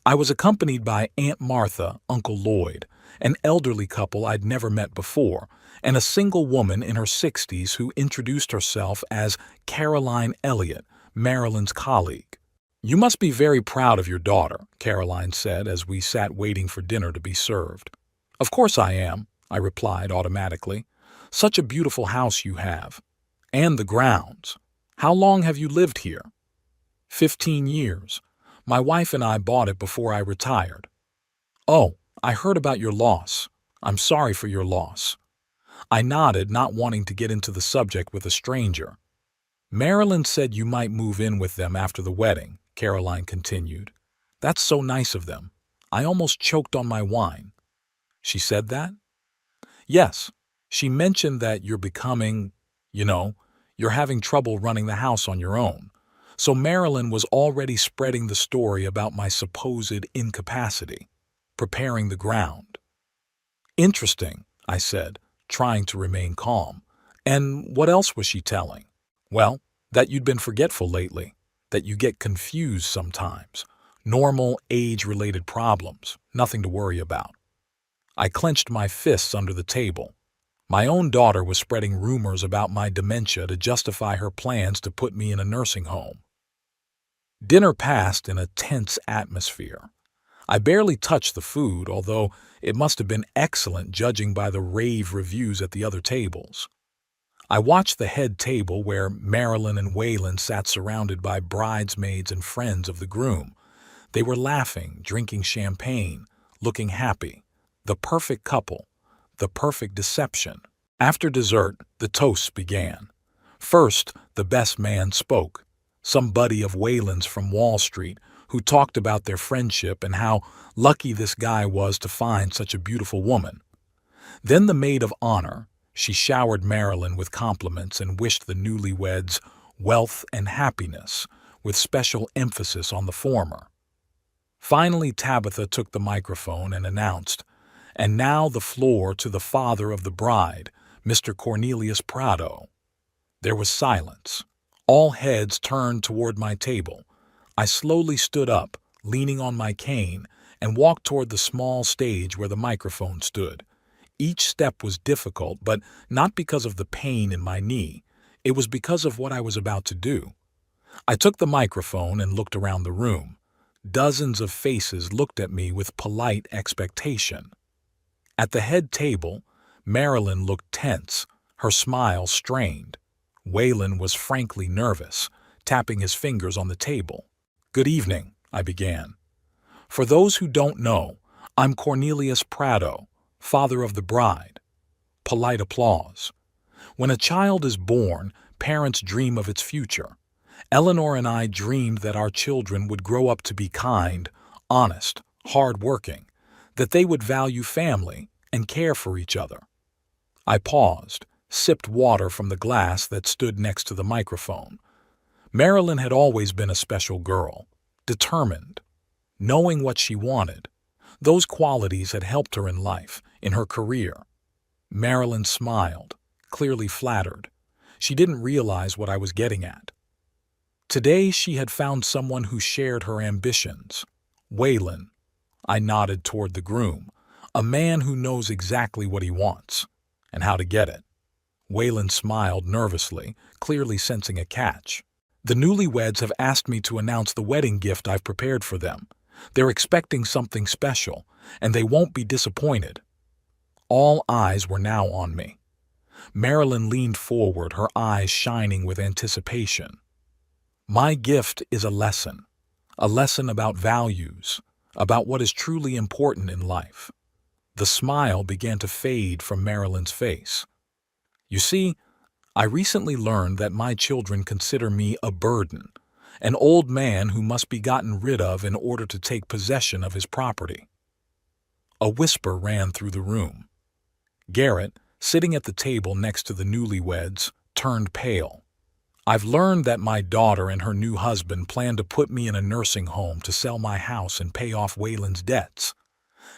I was accompanied by Aunt Martha, Uncle Lloyd, an elderly couple I'd never met before, and a single woman in her 60s who introduced herself as Caroline Elliott, Marilyn's colleague. "You must be very proud of your daughter," Caroline said as we sat waiting for dinner to be served. "Of course I am," I replied automatically. "Such a beautiful house you have. And the grounds. How long have you lived here?" 15 years. My wife and I bought it before I retired." "Oh, I heard about your loss. I'm sorry for your loss." I nodded, not wanting to get into the subject with a stranger. "Marilyn said you might move in with them after the wedding," Caroline continued. "That's so nice of them. I almost choked on my wine." "She said that?" "Yes. She mentioned that you're becoming, you're having trouble running the house on your own. So Marilyn was already spreading the story about my supposed incapacity, preparing the ground." "Interesting," I said, trying to remain calm. "And what else was she telling?" "Well, that you'd been forgetful lately, that you get confused sometimes. Normal age-related problems, nothing to worry about." I clenched my fists under the table. My own daughter was spreading rumors about my dementia to justify her plans to put me in a nursing home. Dinner passed in a tense atmosphere. I barely touched the food, although it must have been excellent judging by the rave reviews at the other tables. I watched the head table where Marilyn and Waylon sat surrounded by bridesmaids and friends of the groom. They were laughing, drinking champagne, looking happy. The perfect couple, the perfect deception. After dessert, the toasts began. First, the best man spoke, some buddy of Waylon's from Wall Street, who talked about their friendship and how lucky this guy was to find such a beautiful woman. Then the maid of honor, she showered Marilyn with compliments and wished the newlyweds wealth and happiness, with special emphasis on the former. Finally, Tabitha took the microphone and announced, "And now the floor to the father of the bride, Mr. Cornelius Prado." There was silence. All heads turned toward my table. I slowly stood up, leaning on my cane, and walked toward the small stage where the microphone stood. Each step was difficult, but not because of the pain in my knee. It was because of what I was about to do. I took the microphone and looked around the room. Dozens of faces looked at me with polite expectation. At the head table, Marilyn looked tense, her smile strained. Waylon was frankly nervous, tapping his fingers on the table. "Good evening," I began. "For those who don't know, I'm Cornelius Prado, father of the bride." Polite applause. When a child is born, parents dream of its future. Eleanor and I dreamed that our children would grow up to be kind, honest, hard-working, that they would value family and care for each other. I paused, sipped water from the glass that stood next to the microphone. Marilyn had always been a special girl, determined, knowing what she wanted. Those qualities had helped her in life, in her career. Marilyn smiled, clearly flattered. She didn't realize what I was getting at. Today she had found someone who shared her ambitions. Waylon. I nodded toward the groom. A man who knows exactly what he wants and how to get it. Waylon smiled nervously, clearly sensing a catch. The newlyweds have asked me to announce the wedding gift I've prepared for them. They're expecting something special, and they won't be disappointed. All eyes were now on me. Marilyn leaned forward, her eyes shining with anticipation. My gift is a lesson about values, about what is truly important in life. The smile began to fade from Marilyn's face. You see, I recently learned that my children consider me a burden, an old man who must be gotten rid of in order to take possession of his property. A whisper ran through the room. Garrett, sitting at the table next to the newlyweds, turned pale. I've learned that my daughter and her new husband plan to put me in a nursing home to sell my house and pay off Waylon's debts.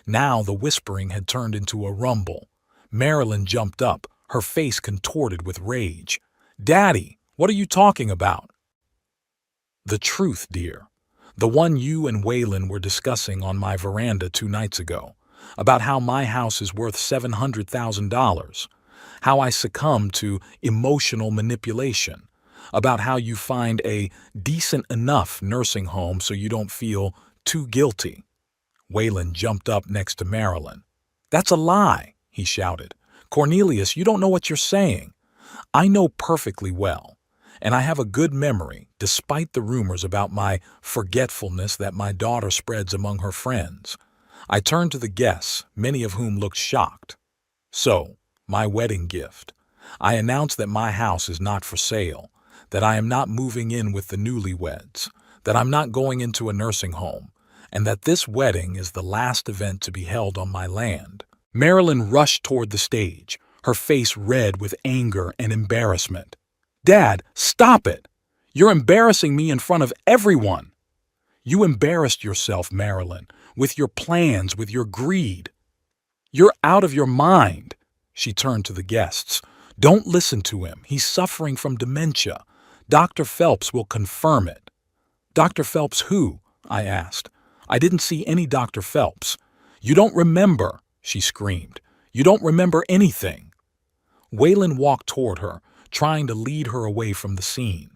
Now the whispering had turned into a rumble. Marilyn jumped up, her face contorted with rage. Daddy, what are you talking about? The truth, dear. The one you and Waylon were discussing on my veranda 2 nights ago, about how my house is worth $700,000, how I succumbed to emotional manipulation, about how you find a decent enough nursing home so you don't feel too guilty. Waylon jumped up next to Marilyn. That's a lie, he shouted. Cornelius, you don't know what you're saying. I know perfectly well, and I have a good memory, despite the rumors about my forgetfulness that my daughter spreads among her friends. I turned to the guests, many of whom looked shocked. So, my wedding gift. I announced that my house is not for sale, that I am not moving in with the newlyweds, that I'm not going into a nursing home, and that this wedding is the last event to be held on my land. Marilyn rushed toward the stage, her face red with anger and embarrassment. Dad, stop it! You're embarrassing me in front of everyone! You embarrassed yourself, Marilyn, with your plans, with your greed. You're out of your mind. She turned to the guests. Don't listen to him. He's suffering from dementia. Dr. Phelps will confirm it. Dr. Phelps who? I asked. I didn't see any Dr. Phelps. You don't remember, she screamed. You don't remember anything. Waylon walked toward her, trying to lead her away from the scene.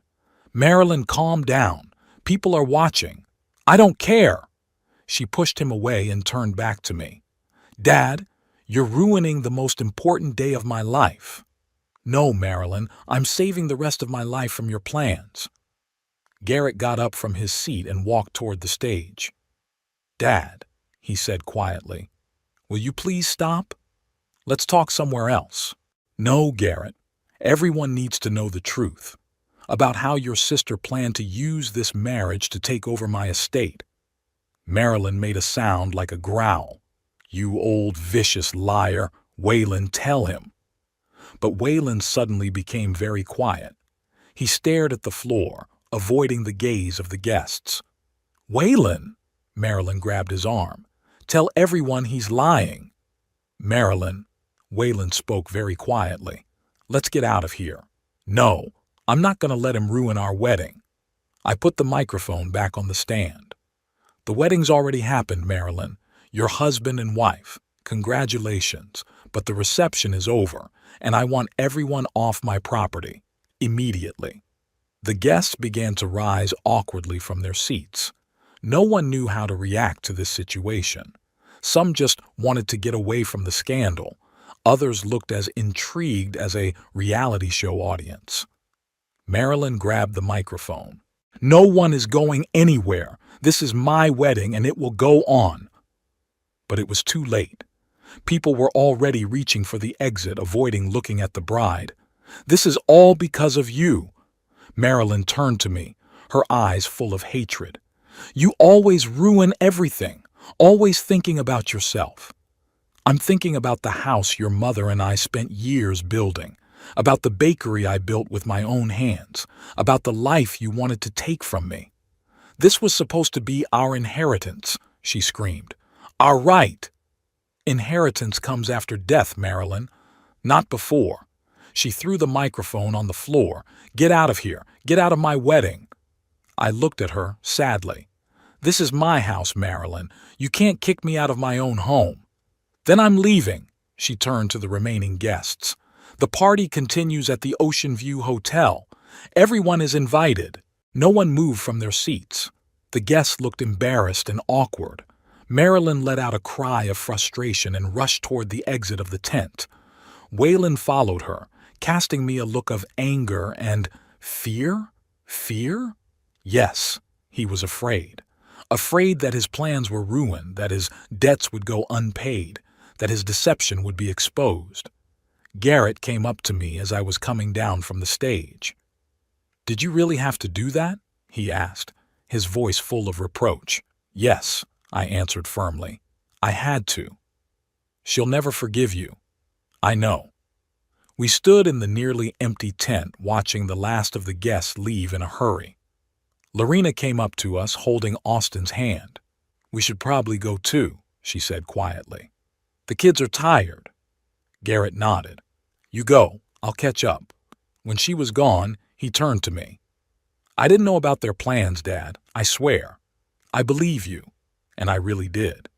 Marilyn, calm down. People are watching. I don't care. She pushed him away and turned back to me. Dad, you're ruining the most important day of my life. No, Marilyn, I'm saving the rest of my life from your plans. Garrett got up from his seat and walked toward the stage. Dad, he said quietly, will you please stop? Let's talk somewhere else. No, Garrett. Everyone needs to know the truth about how your sister planned to use this marriage to take over my estate. Marilyn made a sound like a growl. You old vicious liar, Waylon, tell him. But Waylon suddenly became very quiet. He stared at the floor, avoiding the gaze of the guests. Waylon, Marilyn grabbed his arm. Tell everyone he's lying. Marilyn, Waylon spoke very quietly. Let's get out of here. No, I'm not going to let him ruin our wedding. I put the microphone back on the stand. The wedding's already happened, Marilyn. You're husband and wife. Congratulations. But the reception is over, and I want everyone off my property. Immediately. The guests began to rise awkwardly from their seats. No one knew how to react to this situation. Some just wanted to get away from the scandal. Others looked as intrigued as a reality show audience. Marilyn grabbed the microphone. No one is going anywhere. This is my wedding and it will go on. But it was too late. People were already reaching for the exit, avoiding looking at the bride. This is all because of you. Marilyn turned to me, her eyes full of hatred. You always ruin everything, always thinking about yourself. I'm thinking about the house your mother and I spent years building, about the bakery I built with my own hands, about the life you wanted to take from me. This was supposed to be our inheritance, she screamed. Our right. Inheritance comes after death, Marilyn, not before. She threw the microphone on the floor. Get out of here. Get out of my wedding. I looked at her, sadly. This is my house, Marilyn. You can't kick me out of my own home. Then I'm leaving, she turned to the remaining guests. The party continues at the Ocean View Hotel. Everyone is invited. No one moved from their seats. The guests looked embarrassed and awkward. Marilyn let out a cry of frustration and rushed toward the exit of the tent. Waylon followed her, casting me a look of anger and fear? Fear? Yes, he was afraid. Afraid that his plans were ruined, that his debts would go unpaid, that his deception would be exposed. Garrett came up to me as I was coming down from the stage. "Did you really have to do that?" he asked, his voice full of reproach. "Yes," I answered firmly. "I had to." "She'll never forgive you." "I know." We stood in the nearly empty tent watching the last of the guests leave in a hurry. Lorena came up to us holding Austin's hand. "We should probably go too," she said quietly. "The kids are tired." Garrett nodded. "You go, I'll catch up." When she was gone, he turned to me. "I didn't know about their plans, Dad, I swear. I believe you." And I really did.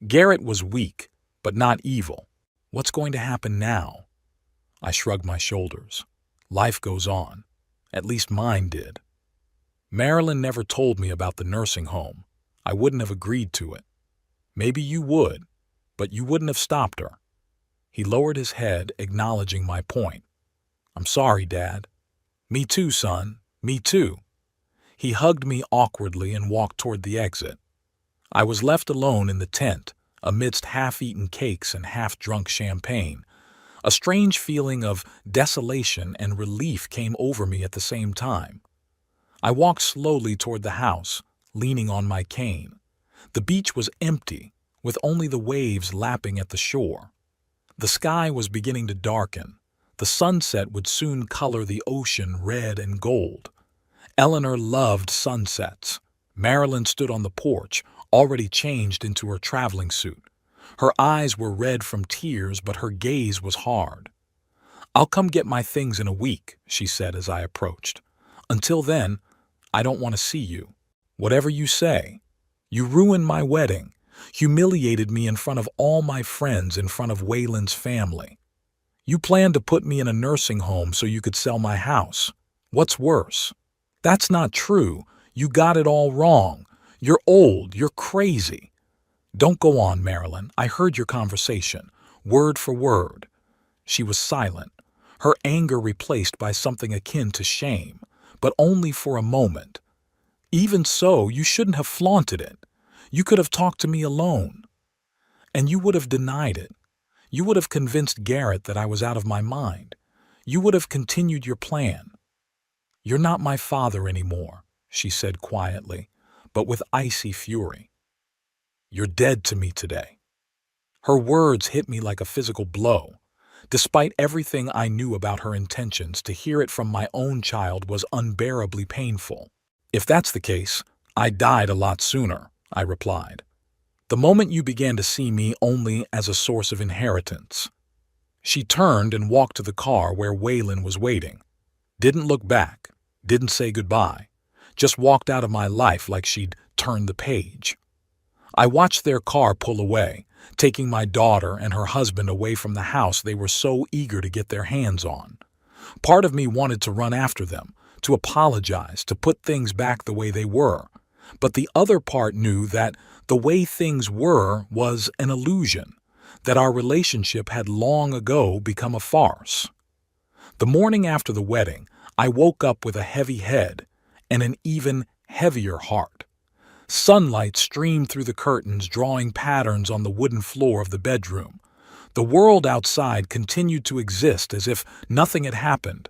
Garrett was weak, but not evil. What's going to happen now? I shrugged my shoulders. Life goes on. At least mine did. Marilyn never told me about the nursing home. I wouldn't have agreed to it. Maybe you would, but you wouldn't have stopped her. He lowered his head, acknowledging my point. "I'm sorry, Dad." "Me too, son. Me too." He hugged me awkwardly and walked toward the exit. I was left alone in the tent, amidst half-eaten cakes and half-drunk champagne. A strange feeling of desolation and relief came over me at the same time. I walked slowly toward the house, leaning on my cane. The beach was empty, with only the waves lapping at the shore. The sky was beginning to darken. The sunset would soon color the ocean red and gold. Eleanor loved sunsets. Marilyn stood on the porch, already changed into her traveling suit. Her eyes were red from tears, but her gaze was hard. "I'll come get my things in a week," she said as I approached. "Until then, I don't want to see you." "Whatever you say. You ruined my wedding, humiliated me in front of all my friends, in front of Waylon's family. You planned to put me in a nursing home so you could sell my house. What's worse? That's not true. You got it all wrong. You're old. You're crazy." "Don't go on, Marilyn. I heard your conversation, word for word." She was silent, her anger replaced by something akin to shame, but only for a moment. "Even so, you shouldn't have flaunted it. You could have talked to me alone. And you would have denied it. You would have convinced Garrett that I was out of my mind. You would have continued your plan." "You're not my father anymore," she said quietly, but with icy fury. "You're dead to me today." Her words hit me like a physical blow. Despite everything I knew about her intentions, to hear it from my own child was unbearably painful. "If that's the case, I died a lot sooner," I replied. "The moment you began to see me only as a source of inheritance." She turned and walked to the car where Waylon was waiting. Didn't look back, didn't say goodbye, just walked out of my life like she'd turned the page. I watched their car pull away, taking my daughter and her husband away from the house they were so eager to get their hands on. Part of me wanted to run after them, to apologize, to put things back the way they were. But the other part knew that the way things were was an illusion, that our relationship had long ago become a farce. The morning after the wedding, I woke up with a heavy head and an even heavier heart. Sunlight streamed through the curtains, drawing patterns on the wooden floor of the bedroom. The world outside continued to exist as if nothing had happened.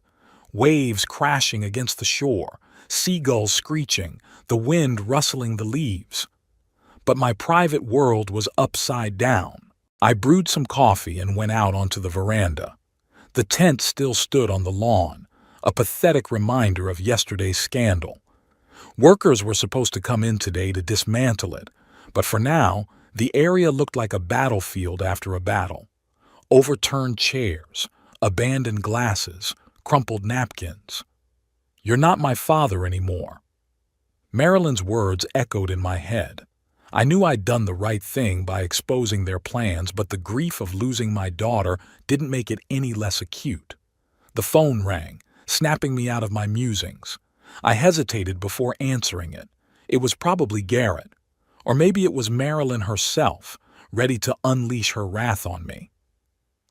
Waves crashing against the shore, seagulls screeching, the wind rustling the leaves. But my private world was upside down. I brewed some coffee and went out onto the veranda. The tent still stood on the lawn, a pathetic reminder of yesterday's scandal. Workers were supposed to come in today to dismantle it, but for now, the area looked like a battlefield after a battle. Overturned chairs, abandoned glasses, crumpled napkins. "You're not my father anymore." Marilyn's words echoed in my head. I knew I'd done the right thing by exposing their plans, but the grief of losing my daughter didn't make it any less acute. The phone rang, snapping me out of my musings. I hesitated before answering it. It was probably Garrett. Or maybe it was Marilyn herself, ready to unleash her wrath on me.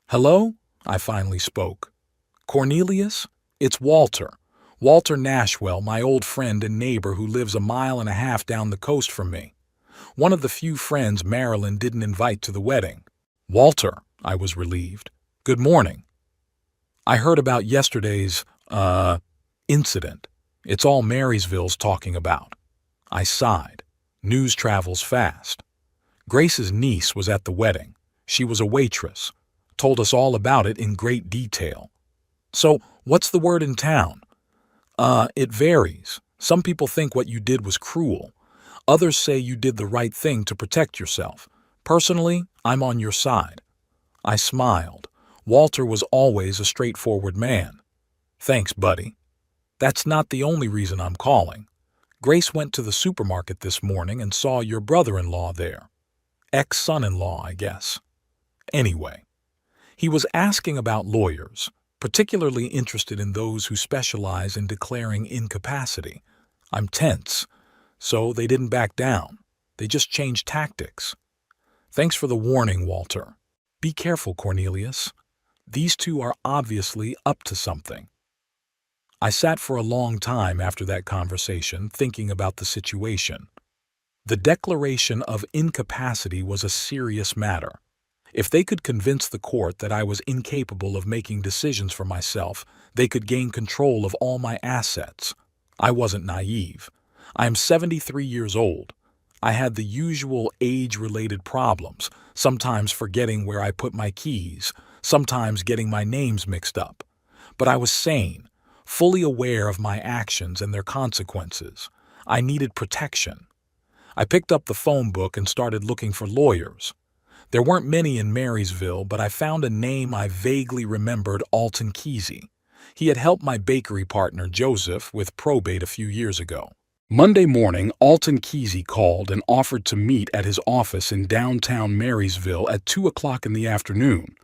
"Hello?" I finally spoke. "Cornelius? It's Walter. Walter Nashwell, my old friend and neighbor who lives a mile and a half down the coast from me. One of the few friends Marilyn didn't invite to the wedding." "Walter," I was relieved. "Good morning. I heard about yesterday's, incident. It's all Marysville's talking about." I sighed. News travels fast. Grace's niece was at the wedding. She was a waitress. Told us all about it in great detail. "So, what's the word in town?" It varies. Some people think what you did was cruel. Others say you did the right thing to protect yourself. Personally, I'm on your side." I smiled. Walter was always a straightforward man. "Thanks, buddy. That's not the only reason I'm calling. Grace went to the supermarket this morning and saw your brother-in-law there. Ex-son-in-law, I guess. Anyway, he was asking about lawyers, particularly interested in those who specialize in declaring incapacity. I'm tense, so they didn't back down. They just changed tactics. Thanks for the warning, Walter. Be careful, Cornelius. These two are obviously up to something." I sat for a long time after that conversation, thinking about the situation. The declaration of incapacity was a serious matter. If they could convince the court that I was incapable of making decisions for myself, they could gain control of all my assets. I wasn't naive. I am 73 years old. I had the usual age-related problems, sometimes forgetting where I put my keys, sometimes getting my names mixed up. But I was sane, fully aware of my actions and their consequences. I needed protection. I picked up the phone book and started looking for lawyers. There weren't many in Marysville, but I found a name I vaguely remembered: Alton Kesey. He had helped my bakery partner, Joseph, with probate a few years ago. Monday morning, Alton Kesey called and offered to meet at his office in downtown Marysville at 2 o'clock in the afternoon.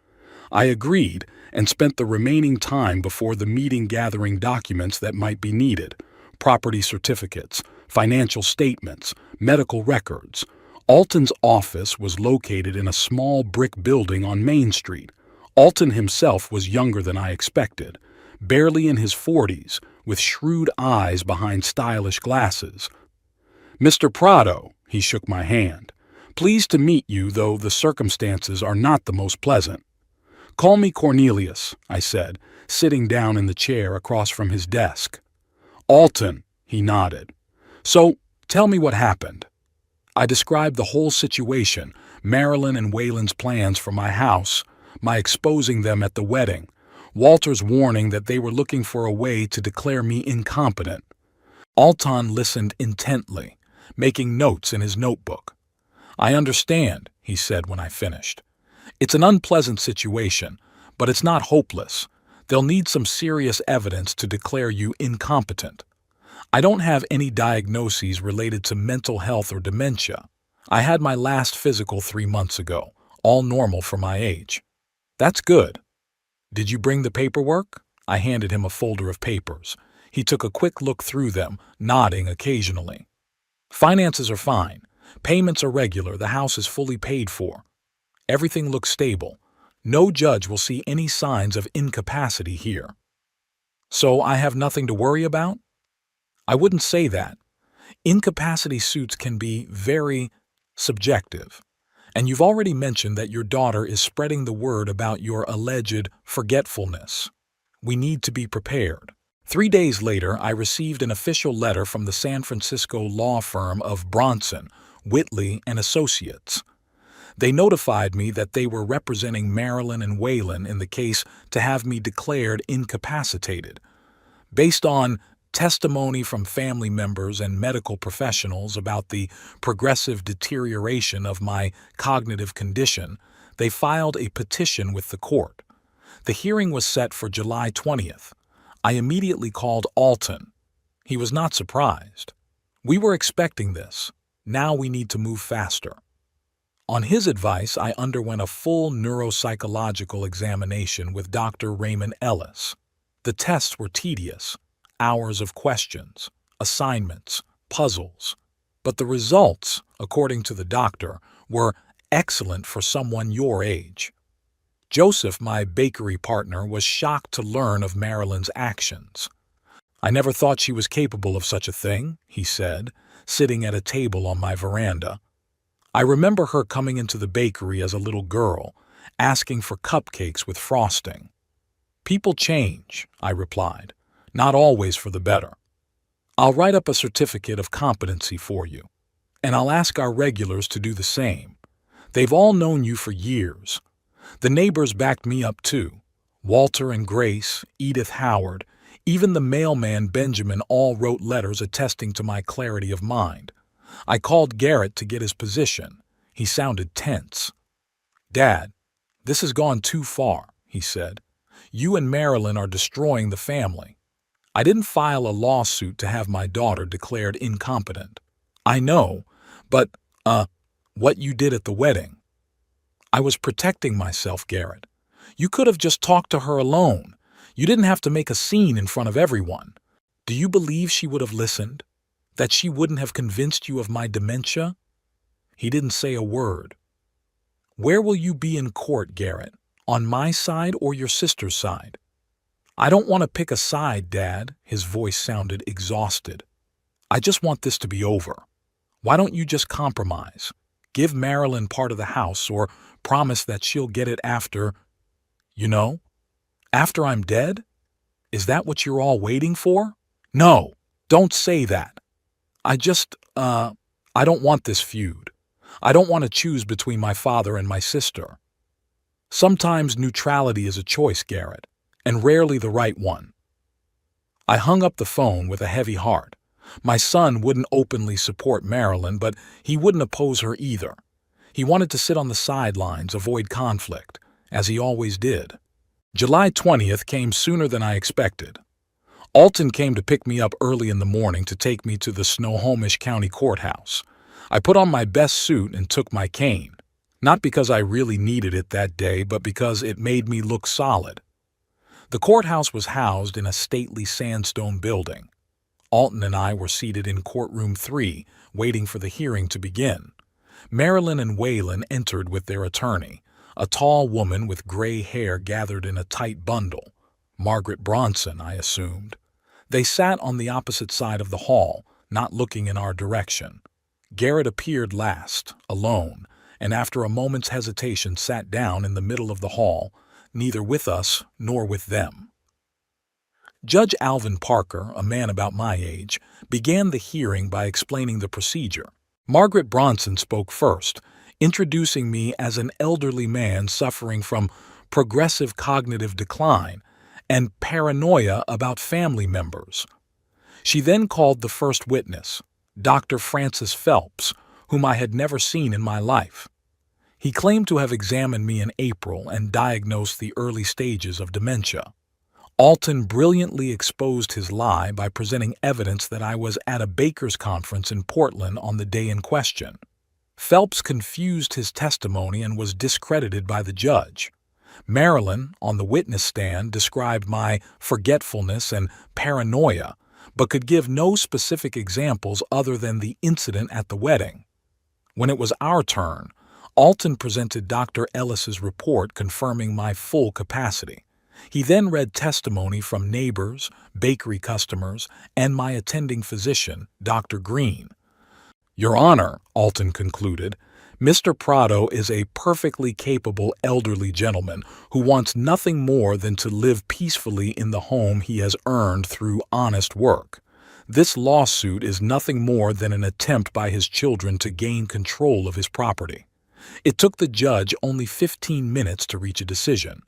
I agreed and spent the remaining time before the meeting gathering documents that might be needed: property certificates, financial statements, medical records. Alton's office was located in a small brick building on Main Street. Alton himself was younger than I expected, barely in his 40s, with shrewd eyes behind stylish glasses. "Mr. Prado," he shook my hand. "Pleased to meet you, though the circumstances are not the most pleasant." "Call me Cornelius," I said, sitting down in the chair across from his desk. "Alton," he nodded. "So, tell me what happened." I described the whole situation: Marilyn and Waylon's plans for my house, my exposing them at the wedding, Walter's warning that they were looking for a way to declare me incompetent. Alton listened intently, making notes in his notebook. "I understand," he said when I finished. "It's an unpleasant situation, but it's not hopeless. They'll need some serious evidence to declare you incompetent. I don't have any diagnoses related to mental health or dementia. I had my last physical 3 months ago, all normal for my age." "That's good. Did you bring the paperwork?" I handed him a folder of papers. He took a quick look through them, nodding occasionally. "Finances are fine. Payments are regular. The house is fully paid for. Everything looks stable. No judge will see any signs of incapacity here." "So I have nothing to worry about?" "I wouldn't say that. Incapacity suits can be very subjective. And you've already mentioned that your daughter is spreading the word about your alleged forgetfulness. We need to be prepared." 3 days later, I received an official letter from the San Francisco law firm of Bronson, Whitley and Associates. They notified me that they were representing Marilyn and Waylon in the case to have me declared incapacitated. Based on testimony from family members and medical professionals about the progressive deterioration of my cognitive condition, they filed a petition with the court. The hearing was set for July 20th. I immediately called Alton. He was not surprised. We were expecting this. Now we need to move faster. On his advice, I underwent a full neuropsychological examination with Dr. Raymond Ellis. The tests were tedious, hours of questions, assignments, puzzles. But the results, according to the doctor, were excellent for someone your age. Joseph, my bakery partner, was shocked to learn of Marilyn's actions. "I never thought she was capable of such a thing," he said, sitting at a table on my veranda. "I remember her coming into the bakery as a little girl, asking for cupcakes with frosting." "People change," I replied, "not always for the better. I'll write up a certificate of competency for you, and I'll ask our regulars to do the same. They've all known you for years. The neighbors backed me up too. Walter and Grace, Edith Howard, even the mailman Benjamin all wrote letters attesting to my clarity of mind. I called Garrett to get his position. He sounded tense. "Dad, this has gone too far," he said. "You and Marilyn are destroying the family. I didn't file a lawsuit to have my daughter declared incompetent. I know, but, what you did at the wedding." "I was protecting myself, Garrett. You could have just talked to her alone. You didn't have to make a scene in front of everyone. Do you believe she would have listened? That she wouldn't have convinced you of my dementia?" He didn't say a word. "Where will you be in court, Garrett? On my side or your sister's side?" "I don't want to pick a side, Dad." His voice sounded exhausted. "I just want this to be over. Why don't you just compromise? Give Marilyn part of the house or promise that she'll get it after, after I'm dead? Is that what you're all waiting for?" "No, don't say that. I don't want this feud. I don't want to choose between my father and my sister." "Sometimes neutrality is a choice, Garrett, and rarely the right one." I hung up the phone with a heavy heart. My son wouldn't openly support Marilyn, but he wouldn't oppose her either. He wanted to sit on the sidelines, avoid conflict, as he always did. July 20th came sooner than I expected. Alton came to pick me up early in the morning to take me to the Snohomish County Courthouse. I put on my best suit and took my cane, not because I really needed it that day, but because it made me look solid. The courthouse was housed in a stately sandstone building. Alton and I were seated in courtroom 3, waiting for the hearing to begin. Marilyn and Waylon entered with their attorney, a tall woman with gray hair gathered in a tight bundle. Margaret Bronson, I assumed. They sat on the opposite side of the hall, not looking in our direction. Garrett appeared last, alone, and after a moment's hesitation sat down in the middle of the hall, neither with us nor with them. Judge Alvin Parker, a man about my age, began the hearing by explaining the procedure. Margaret Bronson spoke first, introducing me as an elderly man suffering from progressive cognitive decline and paranoia about family members. She then called the first witness, Dr. Francis Phelps, whom I had never seen in my life. He claimed to have examined me in April and diagnosed the early stages of dementia. Alton brilliantly exposed his lie by presenting evidence that I was at a bakers' conference in Portland on the day in question. Phelps confused his testimony and was discredited by the judge. Marilyn, on the witness stand, described my forgetfulness and paranoia, but could give no specific examples other than the incident at the wedding. When it was our turn, Alton presented Dr. Ellis's report confirming my full capacity. He then read testimony from neighbors, bakery customers, and my attending physician, Dr. Green. "Your Honor," Alton concluded, "Mr. Prado is a perfectly capable elderly gentleman who wants nothing more than to live peacefully in the home he has earned through honest work. This lawsuit is nothing more than an attempt by his children to gain control of his property." It took the judge only 15 minutes to reach a decision.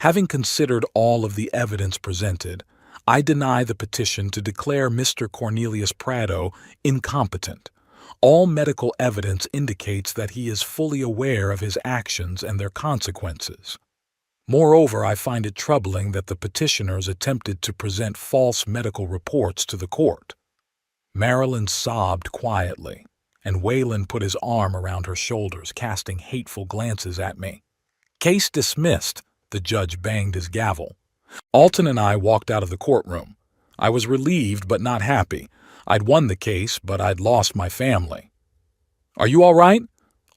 Having considered all of the evidence presented, I deny the petition to declare Mr. Cornelius Prado incompetent. All medical evidence indicates that he is fully aware of his actions and their consequences. Moreover, I find it troubling that the petitioners attempted to present false medical reports to the court. Marilyn sobbed quietly, and Waylon put his arm around her shoulders, casting hateful glances at me. "Case dismissed," the judge banged his gavel. Alton and I walked out of the courtroom. I was relieved but not happy. I'd won the case, but I'd lost my family. "Are you all right?"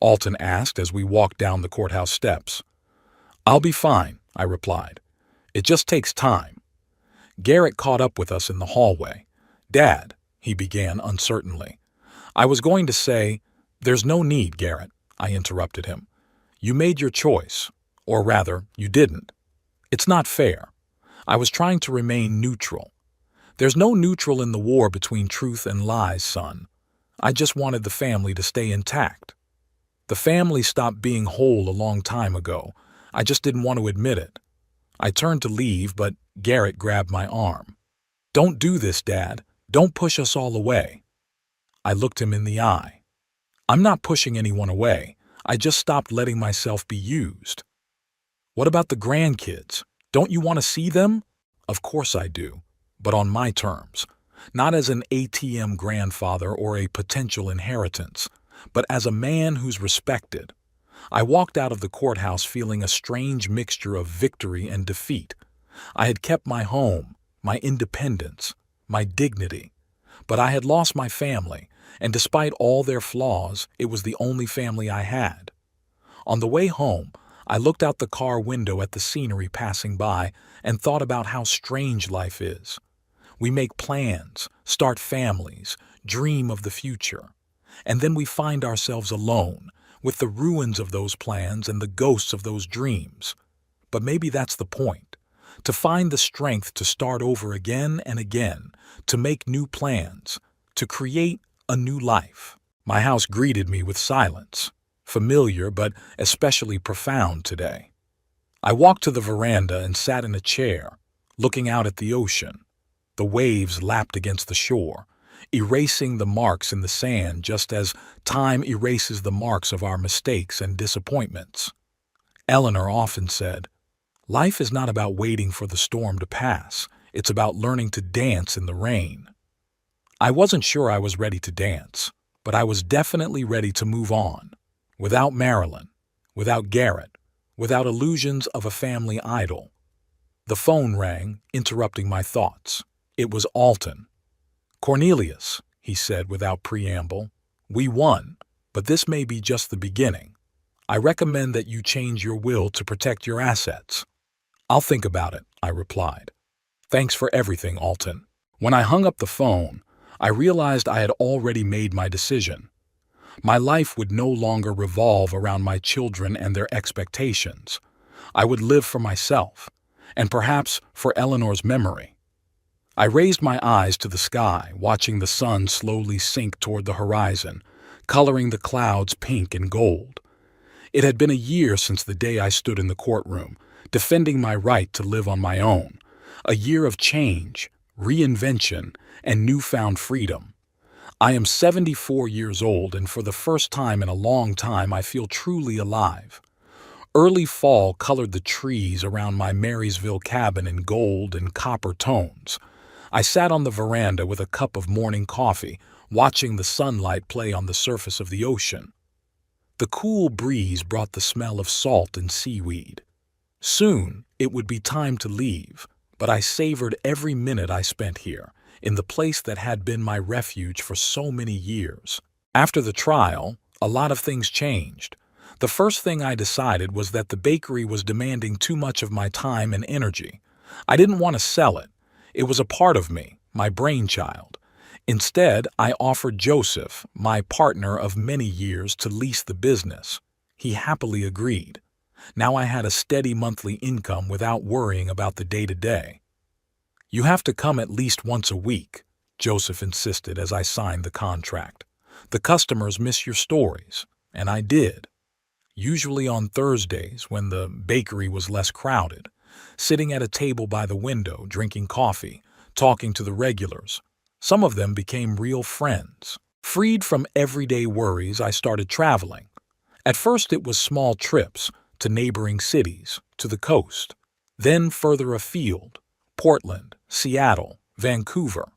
Alton asked as we walked down the courthouse steps. "I'll be fine," I replied. "It just takes time." Garrett caught up with us in the hallway. "Dad," he began uncertainly. I was going to say, "There's no need, Garrett," I interrupted him. "You made your choice. Or rather, you didn't. It's not fair." I was trying to remain neutral. "There's no neutral in the war between truth and lies, son. I just wanted the family to stay intact. The family stopped being whole a long time ago. I just didn't want to admit it." I turned to leave, but Garrett grabbed my arm. "Don't do this, Dad. Don't push us all away." I looked him in the eye. "I'm not pushing anyone away. I just stopped letting myself be used." "What about the grandkids? Don't you want to see them?" "Of course I do, but on my terms. Not as an ATM grandfather or a potential inheritance, but as a man who's respected." I walked out of the courthouse feeling a strange mixture of victory and defeat. I had kept my home, my independence, my dignity, but I had lost my family, and despite all their flaws, it was the only family I had. On the way home, I looked out the car window at the scenery passing by and thought about how strange life is. We make plans, start families, dream of the future, and then we find ourselves alone, with the ruins of those plans and the ghosts of those dreams. But maybe that's the point, to find the strength to start over again and again, to make new plans, to create a new life. My house greeted me with silence, familiar but especially profound today. I walked to the veranda and sat in a chair, looking out at the ocean. The waves lapped against the shore, erasing the marks in the sand just as time erases the marks of our mistakes and disappointments. Eleanor often said, "Life is not about waiting for the storm to pass. It's about learning to dance in the rain." I wasn't sure I was ready to dance, but I was definitely ready to move on. Without Marilyn, without Garrett, without illusions of a family idol. The phone rang, interrupting my thoughts. It was Alton. "Cornelius," he said without preamble, "we won, but this may be just the beginning. I recommend that you change your will to protect your assets." "I'll think about it," I replied. "Thanks for everything, Alton." When I hung up the phone, I realized I had already made my decision. My life would no longer revolve around my children and their expectations. I would live for myself, and perhaps for Eleanor's memory. I raised my eyes to the sky, watching the sun slowly sink toward the horizon, coloring the clouds pink and gold. It had been a year since the day I stood in the courtroom, defending my right to live on my own. A year of change, reinvention, and newfound freedom. I am 74 years old, and for the first time in a long time I feel truly alive. Early fall colored the trees around my Marysville cabin in gold and copper tones. I sat on the veranda with a cup of morning coffee, watching the sunlight play on the surface of the ocean. The cool breeze brought the smell of salt and seaweed. Soon it would be time to leave, but I savored every minute I spent here, in the place that had been my refuge for so many years. After the trial, a lot of things changed. The first thing I decided was that the bakery was demanding too much of my time and energy. I didn't want to sell it. It was a part of me, my brainchild. Instead, I offered Joseph, my partner of many years, to lease the business. He happily agreed. Now I had a steady monthly income without worrying about the day-to-day. "You have to come at least once a week," Joseph insisted as I signed the contract. "The customers miss your stories," and I did. Usually on Thursdays, when the bakery was less crowded, sitting at a table by the window, drinking coffee, talking to the regulars. Some of them became real friends. Freed from everyday worries, I started traveling. At first it was small trips to neighboring cities, to the coast, then further afield, Portland, Seattle, Vancouver.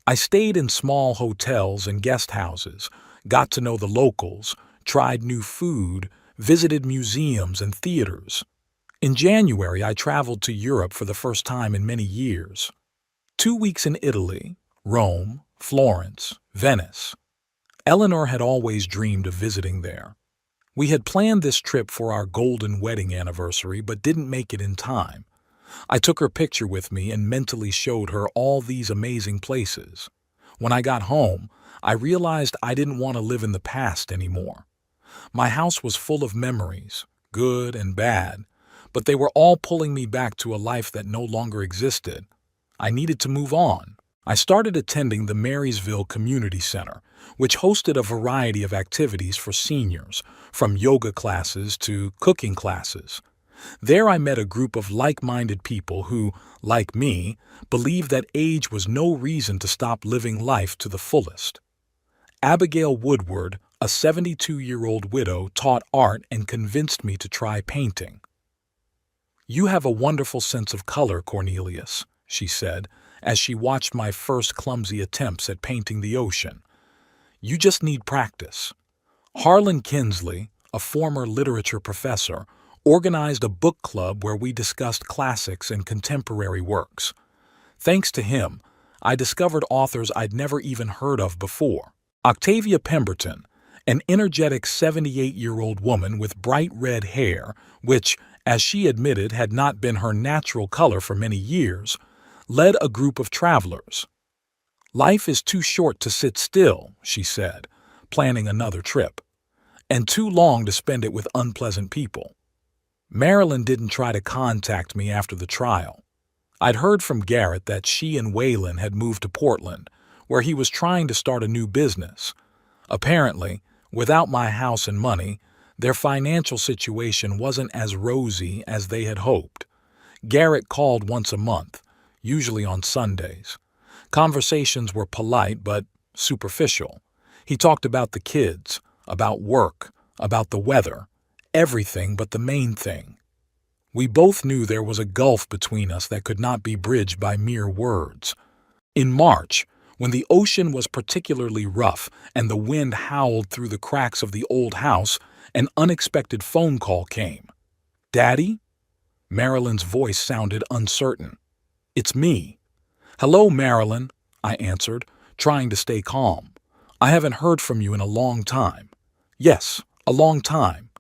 I stayed in small hotels and guest houses, got to know the locals, tried new food, visited museums and theaters. In January, I traveled to Europe for the first time in many years. 2 weeks in Italy, Rome, Florence, Venice. Eleanor had always dreamed of visiting there. We had planned this trip for our golden wedding anniversary but didn't make it in time. I took her picture with me and mentally showed her all these amazing places. When I got home, I realized I didn't want to live in the past anymore. My house was full of memories, good and bad, but they were all pulling me back to a life that no longer existed. I needed to move on. I started attending the Marysville Community Center, which hosted a variety of activities for seniors, from yoga classes to cooking classes. There I met a group of like-minded people who, like me, believed that age was no reason to stop living life to the fullest. Abigail Woodward, a 72-year-old widow, taught art and convinced me to try painting. "You have a wonderful sense of color, Cornelius," she said, as she watched my first clumsy attempts at painting the ocean. "You just need practice." Harlan Kinsley, a former literature professor, organized a book club where we discussed classics and contemporary works. Thanks to him, I discovered authors I'd never even heard of before. Octavia Pemberton, an energetic 78-year-old woman with bright red hair, which, as she admitted, had not been her natural color for many years, led a group of travelers. "Life is too short to sit still," she said, planning another trip, "and too long to spend it with unpleasant people." Marilyn didn't try to contact me after the trial. I'd heard from Garrett that she and Waylon had moved to Portland, where he was trying to start a new business. Apparently, without my house and money, their financial situation wasn't as rosy as they had hoped. Garrett called once a month, usually on Sundays. Conversations were polite but superficial. He talked about the kids, about work, about the weather, everything but the main thing. We both knew there was a gulf between us that could not be bridged by mere words. In March, when the ocean was particularly rough and the wind howled through the cracks of the old house, an unexpected phone call came. "Daddy?" Marilyn's voice sounded uncertain. "It's me." "Hello, Marilyn," I answered, trying to stay calm. "I haven't heard from you in a long time." "Yes, a long time."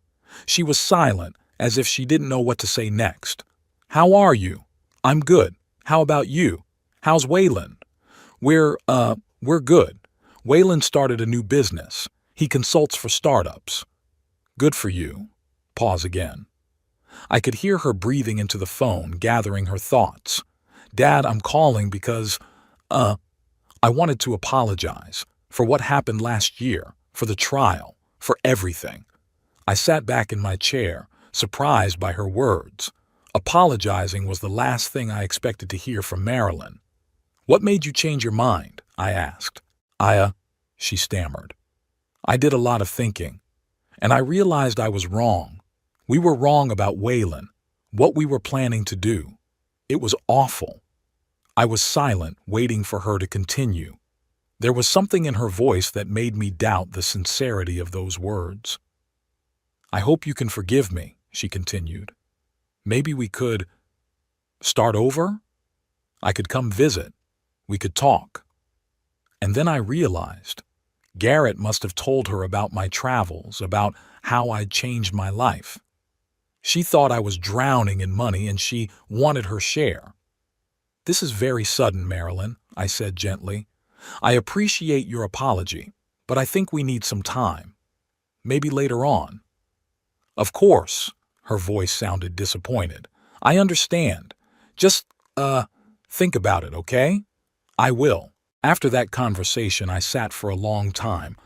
She was silent, as if she didn't know what to say next. "How are you?" "I'm good. How about you? How's Waylon?" We're good. Waylon started a new business. He consults for startups." "Good for you." Pause again. I could hear her breathing into the phone, gathering her thoughts. "Dad, I'm calling because, I wanted to apologize for what happened last year, for the trial, for everything." I sat back in my chair, surprised by her words. Apologizing was the last thing I expected to hear from Marilyn. "What made you change your mind?" I asked. She stammered. "I did a lot of thinking, and I realized I was wrong. We were wrong about Waylon, what we were planning to do. It was awful." I was silent, waiting for her to continue. There was something in her voice that made me doubt the sincerity of those words. "I hope you can forgive me," she continued. "Maybe we could start over? I could come visit. We could talk." And then I realized Garrett must have told her about my travels, about how I'd changed my life. She thought I was drowning in money and she wanted her share. "This is very sudden, Marilyn," I said gently. "I appreciate your apology, but I think we need some time. Maybe later on." "Of course," her voice sounded disappointed. "I understand. Just, think about it, okay?" "I will." After that conversation, I sat for a long time,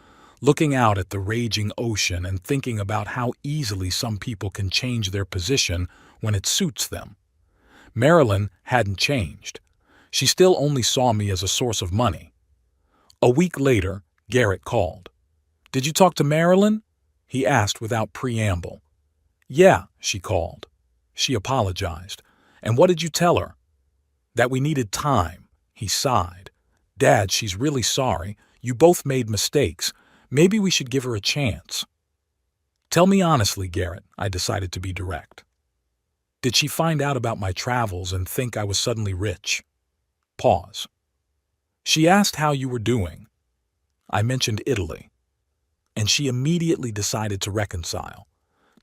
looking out at the raging ocean and thinking about how easily some people can change their position when it suits them. Marilyn hadn't changed. She still only saw me as a source of money. A week later, Garrett called. "Did you talk to Marilyn?" he asked without preamble. "Yeah," she called. She apologized. "And what did you tell her?" "That we needed time," he sighed. "Dad, she's really sorry. You both made mistakes. Maybe we should give her a chance." "Tell me honestly, Garrett," I decided to be direct. "Did she find out about my travels and think I was suddenly rich?" Pause. "She asked how you were doing." I mentioned Italy, and she immediately decided to reconcile.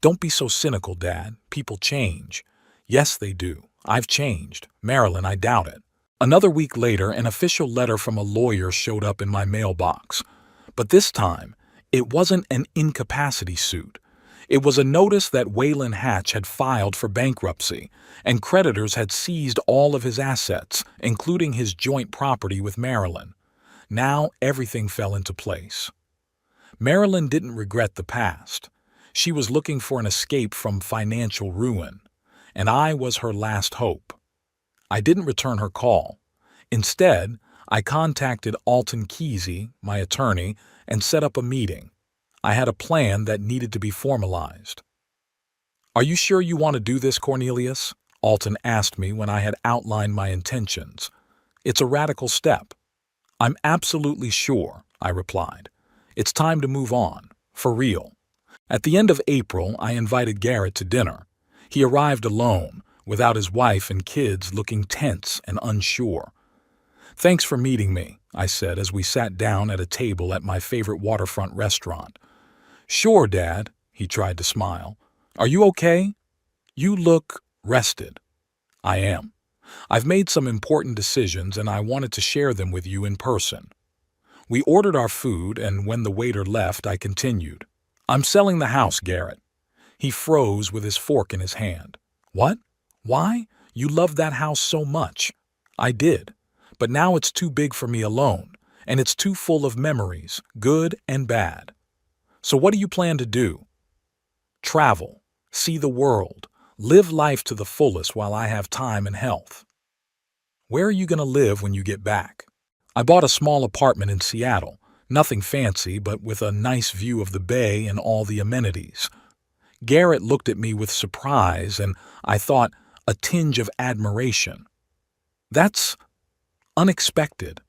"Don't be so cynical, Dad. People change." "Yes, they do. I've changed. Marilyn, I doubt it." Another week later, an official letter from a lawyer showed up in my mailbox. But this time, it wasn't an incapacity suit. It was a notice that Waylon Hatch had filed for bankruptcy, and creditors had seized all of his assets, including his joint property with Marilyn. Now everything fell into place. Marilyn didn't regret the past. She was looking for an escape from financial ruin, and I was her last hope. I didn't return her call. Instead, I contacted Alton Kesey, my attorney, and set up a meeting. I had a plan that needed to be formalized. "Are you sure you want to do this, Cornelius?" Alton asked me when I had outlined my intentions. "It's a radical step." "I'm absolutely sure," I replied. "It's time to move on, for real." At the end of April, I invited Garrett to dinner. He arrived alone, without his wife and kids, looking tense and unsure. "Thanks for meeting me," I said as we sat down at a table at my favorite waterfront restaurant. "Sure, Dad," he tried to smile. "Are you okay? You look rested." "I am. I've made some important decisions and I wanted to share them with you in person." We ordered our food, and when the waiter left, I continued. "I'm selling the house, Garrett." He froze with his fork in his hand. "What? Why? You loved that house so much." "I did. But now it's too big for me alone, and it's too full of memories, good and bad." "So what do you plan to do?" "Travel, see the world, live life to the fullest while I have time and health." "Where are you going to live when you get back?" "I bought a small apartment in Seattle, nothing fancy, but with a nice view of the bay and all the amenities." Garrett looked at me with surprise and, I thought, a tinge of admiration. "That's unexpected.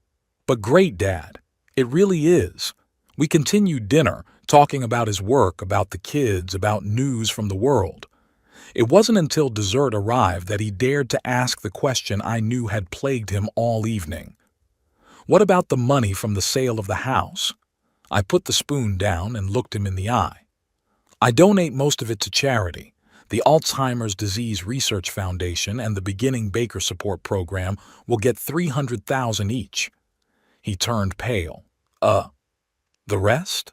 But great, Dad. It really is." We continued dinner, talking about his work, about the kids, about news from the world. It wasn't until dessert arrived that he dared to ask the question I knew had plagued him all evening. "What about the money from the sale of the house?" I put the spoon down and looked him in the eye. "I donate most of it to charity. The Alzheimer's Disease Research Foundation and the Beginning Baker Support Program will get $300,000 each." He turned pale. The rest?"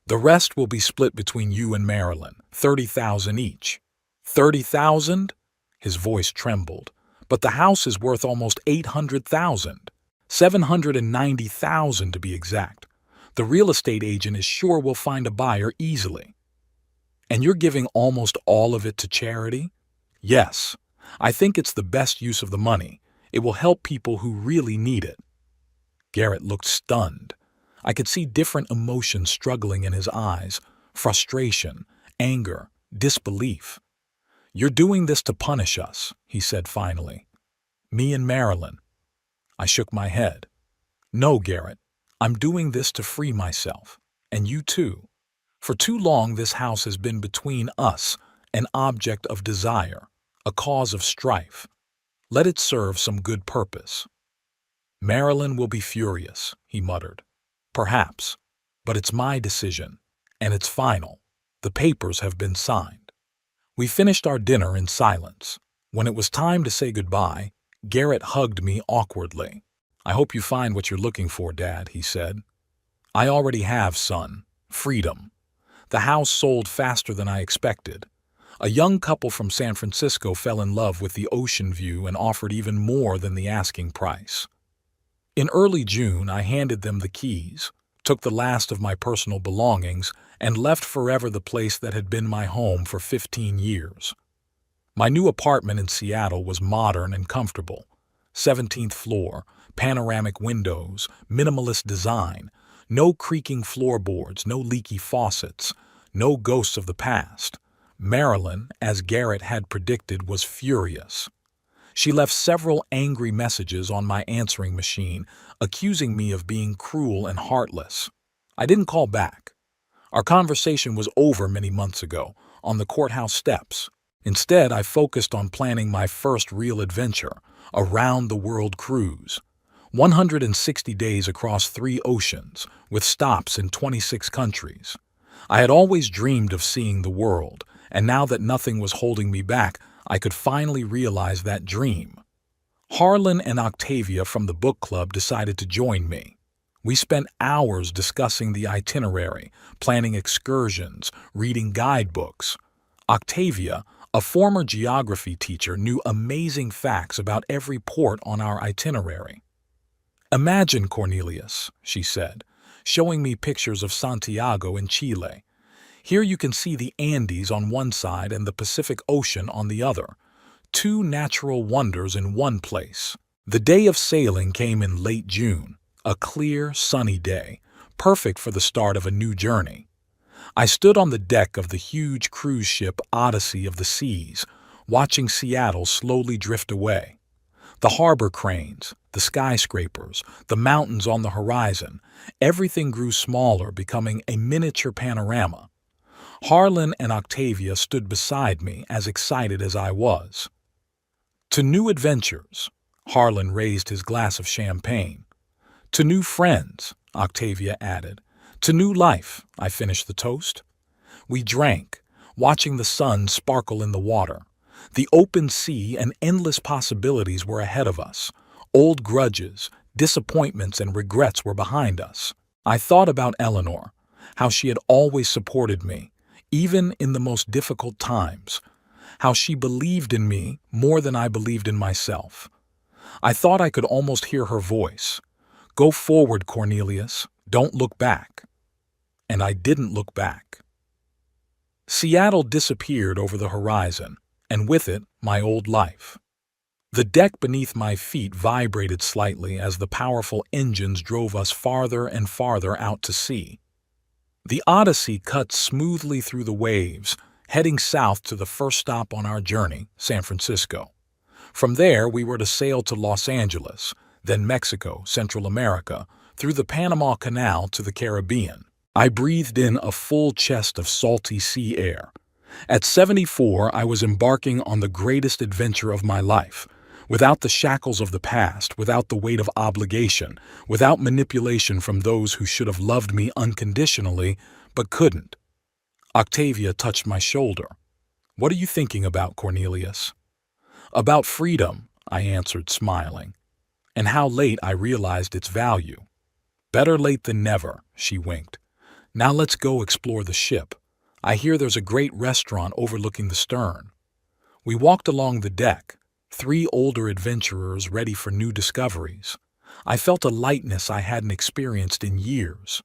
"The rest will be split between you and Marilyn, $30,000 each." "30,000?" His voice trembled. "But the house is worth almost $800,000. $790,000 to be exact. The real estate agent is sure we'll find a buyer easily." "And you're giving almost all of it to charity?" "Yes. I think it's the best use of the money. It will help people who really need it." Garrett looked stunned. I could see different emotions struggling in his eyes: frustration, anger, disbelief. "You're doing this to punish us," he said finally. "Me and Marilyn." I shook my head. "No, Garrett. I'm doing this to free myself. And you too. For too long this house has been between us, an object of desire, a cause of strife. Let it serve some good purpose." "Marilyn will be furious," he muttered. "Perhaps. But it's my decision, and it's final. The papers have been signed." We finished our dinner in silence. When it was time to say goodbye, Garrett hugged me awkwardly. "I hope you find what you're looking for, Dad," he said. "I already have, son. Freedom." The house sold faster than I expected. A young couple from San Francisco fell in love with the ocean view and offered even more than the asking price. In early June, I handed them the keys, took the last of my personal belongings, and left forever the place that had been my home for 15 years. My new apartment in Seattle was modern and comfortable. 17th floor, panoramic windows, minimalist design, no creaking floorboards, no leaky faucets, no ghosts of the past. Marilyn, as Garrett had predicted, was furious. She left several angry messages on my answering machine, accusing me of being cruel and heartless. I didn't call back. Our conversation was over many months ago, on the courthouse steps. Instead, I focused on planning my first real adventure, a round-the-world cruise. 160 days across 3 oceans, with stops in 26 countries. I had always dreamed of seeing the world, and now that nothing was holding me back, I could finally realize that dream. Harlan and Octavia from the book club decided to join me. We spent hours discussing the itinerary, planning excursions, reading guidebooks. Octavia, a former geography teacher, knew amazing facts about every port on our itinerary. "Imagine, Cornelius," she said, showing me pictures of Santiago in Chile. "Here you can see the Andes on one side and the Pacific Ocean on the other. 2 natural wonders in one place." The day of sailing came in late June, a clear, sunny day, perfect for the start of a new journey. I stood on the deck of the huge cruise ship Odyssey of the Seas, watching Seattle slowly drift away. The harbor cranes, the skyscrapers, the mountains on the horizon, everything grew smaller, becoming a miniature panorama. Harlan and Octavia stood beside me, as excited as I was. "To new adventures," Harlan raised his glass of champagne. "To new friends," Octavia added. "To new life," I finished the toast. We drank, watching the sun sparkle in the water. The open sea and endless possibilities were ahead of us. Old grudges, disappointments, and regrets were behind us. I thought about Eleanor, how she had always supported me, even in the most difficult times, how she believed in me more than I believed in myself. I thought I could almost hear her voice. "Go forward, Cornelius. Don't look back." And I didn't look back. Seattle disappeared over the horizon, and with it, my old life. The deck beneath my feet vibrated slightly as the powerful engines drove us farther and farther out to sea. The Odyssey cut smoothly through the waves, heading south to the first stop on our journey, San Francisco. From there, we were to sail to Los Angeles, then Mexico, Central America, through the Panama Canal to the Caribbean. I breathed in a full chest of salty sea air. At 74, I was embarking on the greatest adventure of my life, without the shackles of the past, without the weight of obligation, without manipulation from those who should have loved me unconditionally but couldn't. Octavia touched my shoulder. "What are you thinking about, Cornelius?" "About freedom," I answered, smiling, "and how late I realized its value." "Better late than never," she winked. "Now let's go explore the ship. I hear there's a great restaurant overlooking the stern." We walked along the deck, 3 older adventurers ready for new discoveries. I felt a lightness I hadn't experienced in years.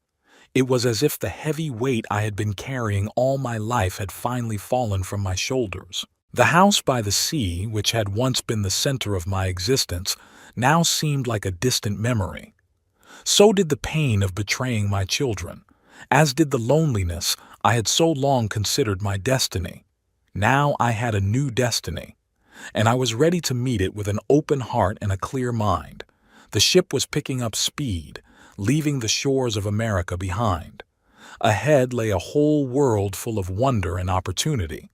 It was as if the heavy weight I had been carrying all my life had finally fallen from my shoulders. The house by the sea, which had once been the center of my existence, now seemed like a distant memory. So did the pain of betraying my children, as did the loneliness I had so long considered my destiny. Now I had a new destiny, and I was ready to meet it with an open heart and a clear mind. The ship was picking up speed, leaving the shores of America behind. Ahead lay a whole world full of wonder and opportunity.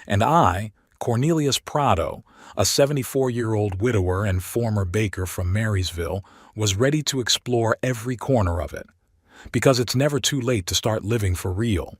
And I, Cornelius Prado, a 74-year-old widower and former baker from Marysville, was ready to explore every corner of it. Because it's never too late to start living for real.